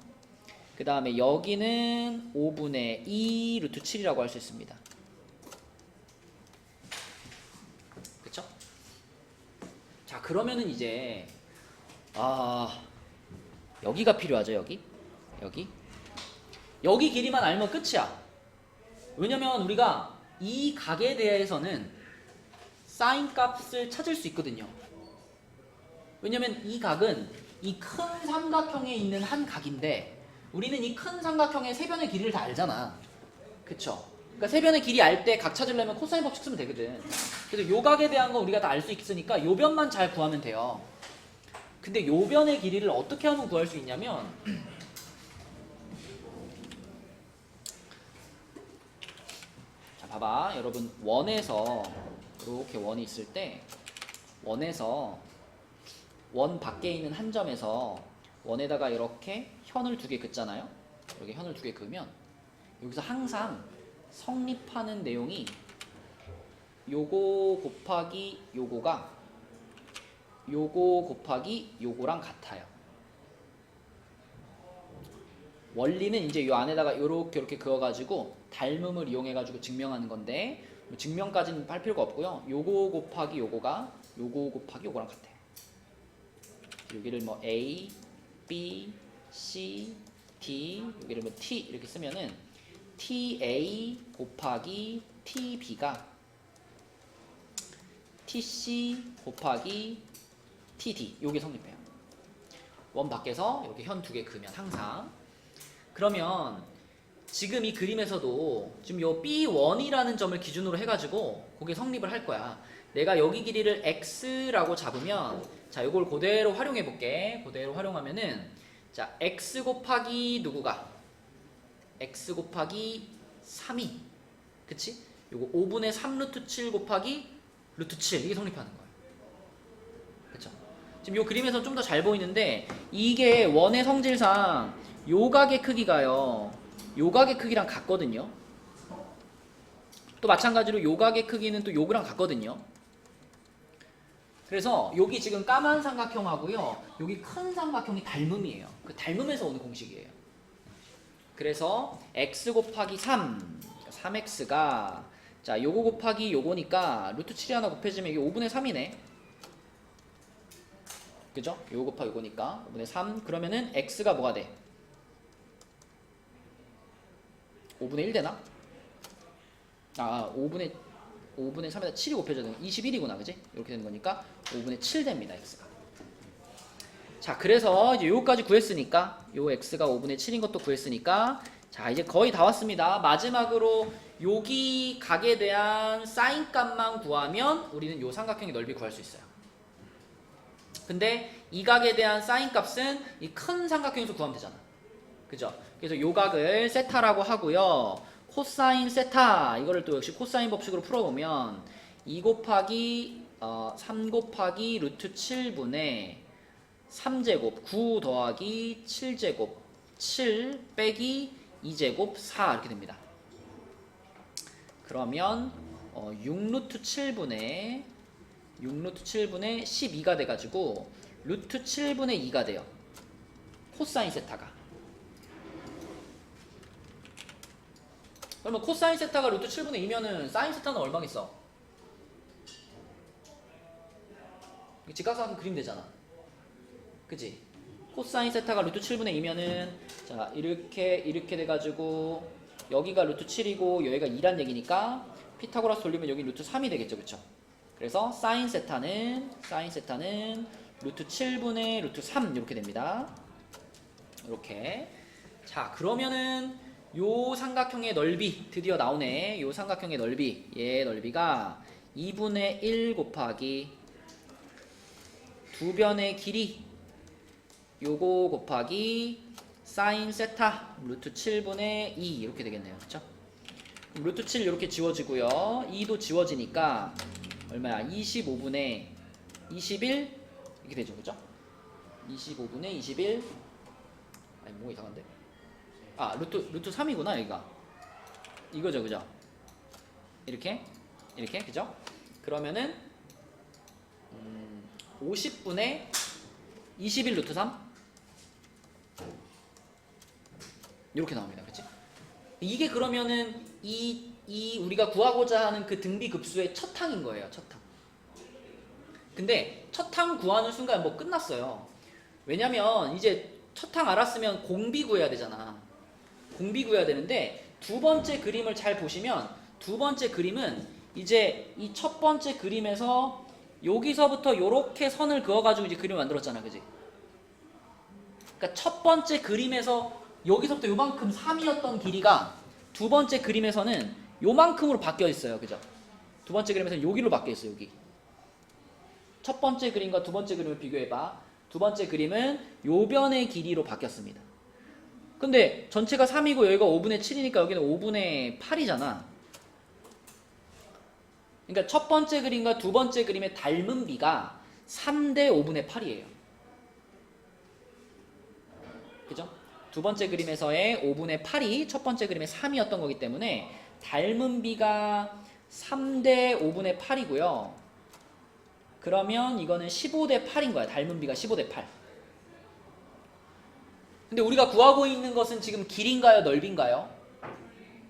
그 다음에 여기는 5분의 2 루트 7이라고 할 수 있습니다. 그쵸? 자, 그러면은 이제 여기가 필요하죠. 여기 길이만 알면 끝이야. 왜냐면 우리가 이 각에 대해서는 사인 값을 찾을 수 있거든요. 왜냐면 이 각은 이 큰 삼각형에 있는 한 각인데 우리는 이 큰 삼각형의 세 변의 길이를 다 알잖아. 그쵸? 그러니까 세 변의 길이 알 때 각 찾으려면 코사인 법칙 쓰면 되거든. 그래서 요 각에 대한 거 우리가 다 알 수 있으니까 요 변만 잘 구하면 돼요. 근데 요 변의 길이를 어떻게 하면 구할 수 있냐면 자, 봐봐. 여러분, 원에서 이렇게 원이 있을 때 원에서 원 밖에 있는 한 점에서 원에다가 이렇게 현을 두 개 긋잖아요. 이렇게 현을 두 개 그으면 여기서 항상 성립하는 내용이 요거 곱하기 요거가 요거 곱하기 요거랑 같아요. 원리는 이제 요 안에다가 요렇게 이렇게 그어가지고 닮음을 이용해가지고 증명하는 건데 뭐 증명까지는 할 필요가 없고요. 요거 곱하기 요거가 요거 곱하기 요거랑 같아요. 여기를 뭐 A, B, C, D 여기를 뭐 T 이렇게 쓰면은 TA 곱하기 TB가 TC 곱하기 TD 요게 성립해요. 원 밖에서 이렇게 현 두 개 그으면 항상. 그러면 지금 이 그림에서도 지금 요 B1이라는 점을 기준으로 해가지고 그게 성립을 할 거야. 내가 여기 길이를 X라고 잡으면 자 요걸 그대로 활용해 볼게. 그대로 활용하면은 자 X 곱하기 누구가 X 곱하기 3이 그치? 요거 5분의 3 루트 7 곱하기 루트 7 이게 성립하는 거예요. 그쵸? 지금 요 그림에서 좀 더 잘 보이는데 이게 원의 성질상 요각의 크기가요 요각의 크기랑 같거든요. 또 마찬가지로 요각의 크기는 또 요거랑 같거든요. 그래서 여기 지금 까만 삼각형하고요 여기 큰 삼각형이 닮음이에요. 그 닮음에서 오는 공식이에요. 그래서 x 곱하기 3 3x가 자 요거 곱하기 요거니까 루트 7이 하나 곱해지면 이게 5분의 3이네. 그죠? 요거 곱하기 요거니까 5분의 3 그러면은 x가 뭐가 돼? 5분의 1 되나? 5분의 3에다 7이 곱해져야 되는 21이구나 그지? 이렇게 되는 거니까 5분의 7 됩니다 x가. 자 그래서 이제 요거까지 구했으니까 요 x가 5분의 7인 것도 구했으니까 자 이제 거의 다 왔습니다. 마지막으로 여기 각에 대한 사인 값만 구하면 우리는 요 삼각형의 넓이 구할 수 있어요. 근데 이 각에 대한 사인 값은 이 큰 삼각형에서 구하면 되잖아. 그죠? 그래서 요 각을 세타라고 하고요. 코사인 세타 이거를 또 역시 코사인 법칙으로 풀어보면 2 곱하기 3 곱하기 루트 7분의 3제곱 9 더하기 7제곱 7 빼기 2제곱 4 이렇게 됩니다. 그러면 6루트 7분의 12가 돼가지고 루트 7분의 2가 돼요. 코사인 세타가. 그러면 코사인 세타가 루트 7분의 2면은 사인 세타는 얼마겠어? 직각삼각형 그림 되잖아. 그치? 코사인 세타가 루트 7분의 2면은 자 이렇게 돼가지고 여기가 루트 7이고 여기가 2란 얘기니까 피타고라스 돌리면 여기 루트 3이 되겠죠. 그쵸? 그래서 사인 세타는 루트 7분의 루트 3 이렇게 됩니다. 이렇게. 자 그러면은 요 삼각형의 넓이 드디어 나오네. 요 삼각형의 넓이 얘 넓이가 2분의 1 곱하기 두 변의 길이 요거 곱하기 사인 세타 루트 7분의 2 이렇게 되겠네요. 그쵸? 루트 7 이렇게 지워지고요. 2도 지워지니까 얼마야? 25분의 21 이렇게 되죠. 그죠? 25분의 21 아니 뭐 이상한데? 루트 3이구나 여기가. 이거죠. 그죠? 이렇게 그죠? 그러면은 50분의 21 루트 3 이렇게 나옵니다. 그치? 이게 그러면은 이 우리가 구하고자 하는 그 등비급수의 첫 항인 거예요. 첫 항. 근데 첫 항 구하는 순간 뭐 끝났어요. 왜냐면 이제 첫 항 알았으면 공비 구해야 되잖아. 공비 구해야 되는데 두 번째 그림을 잘 보시면 두 번째 그림은 이제 이 첫 번째 그림에서 여기서부터 요렇게 선을 그어가지고 이제 그림을 만들었잖아. 그지? 그러니까 첫 번째 그림에서 여기서부터 요만큼 3이었던 길이가 두 번째 그림에서는 요만큼으로 바뀌어 있어요. 그죠? 두 번째 그림에서는 여기로 바뀌어 있어요. 여기. 첫 번째 그림과 두 번째 그림을 비교해봐. 두 번째 그림은 요 변의 길이로 바뀌었습니다. 근데 전체가 3이고 여기가 5분의 7이니까 여기는 5분의 8이잖아. 그러니까 첫 번째 그림과 두 번째 그림의 닮은 비가 3대 5분의 8이에요. 그죠? 두 번째 그림에서의 5분의 8이 첫 번째 그림의 3이었던 거기 때문에 닮은 비가 3대 5분의 8이고요. 그러면 이거는 15대 8인 거야. 닮은 비가 15대 8. 근데 우리가 구하고 있는 것은 지금 길인가요? 넓인가요?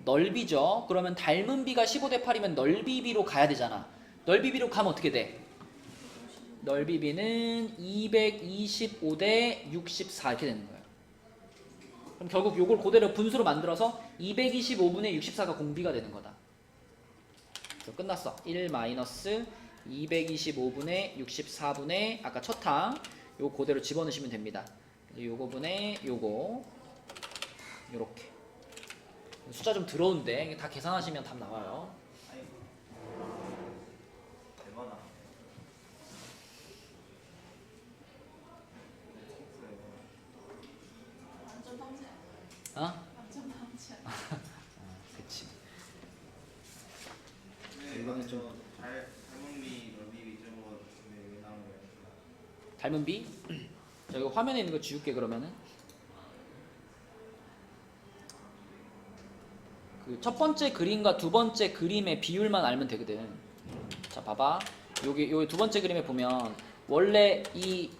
넓이죠. 그러면 닮은 비가 15대 8이면 넓이 비로 가야 되잖아. 넓이 비로 가면 어떻게 돼? 넓이 비는 225대 64 이렇게 되는 거예요. 그럼 결국 요걸 그대로 분수로 만들어서 225분의 64가 공비가 되는 거다. 그래서 끝났어. 1 마이너스 225분의 64분의 아까 첫 항 요거 그대로 집어넣으시면 됩니다. 요거 분의 요거 요렇게 숫자 좀 들어온데 이게 다 계산하시면 답 나와요. 아이고. 대박아. 완전 방지 어? 완전 방지 그치. 네, 이거는 저 좀- 닮은 비 넓이 저거 왜 나온 거예요? 닮은 비? 자 이거 화면에 있는 거 지울게 그러면은. 그 첫 번째 그림과 두 번째 그림의 비율만 알면 되거든. 자 봐봐. 여기 요 두 번째 그림에 보면 원래 이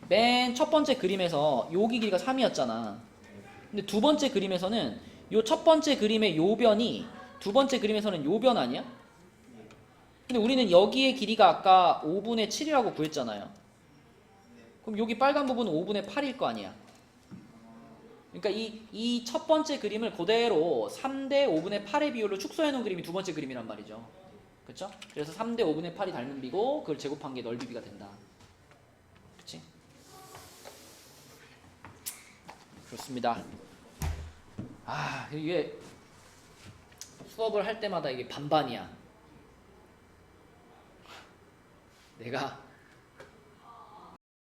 맨 첫 번째 그림에서 여기 길이가 3이었잖아. 근데 두 번째 그림에서는 요 첫 번째 그림의 요 변이 두 번째 그림에서는 요 변 아니야? 근데 우리는 여기의 길이가 아까 5분의 7이라고 구했잖아요. 그럼 여기 빨간 부분은 5분의 8일 거 아니야. 그러니까 이 첫 번째 그림을 그대로 3대 5분의 8의 비율로 축소해 놓은 그림이 두 번째 그림이란 말이죠. 그렇죠? 그래서 3대 5분의 8이 닮은 비고 그걸 제곱한 게 넓이 비가 된다. 그렇지? 그렇습니다. 아, 이게 수업을 할 때마다 이게 반반이야. 내가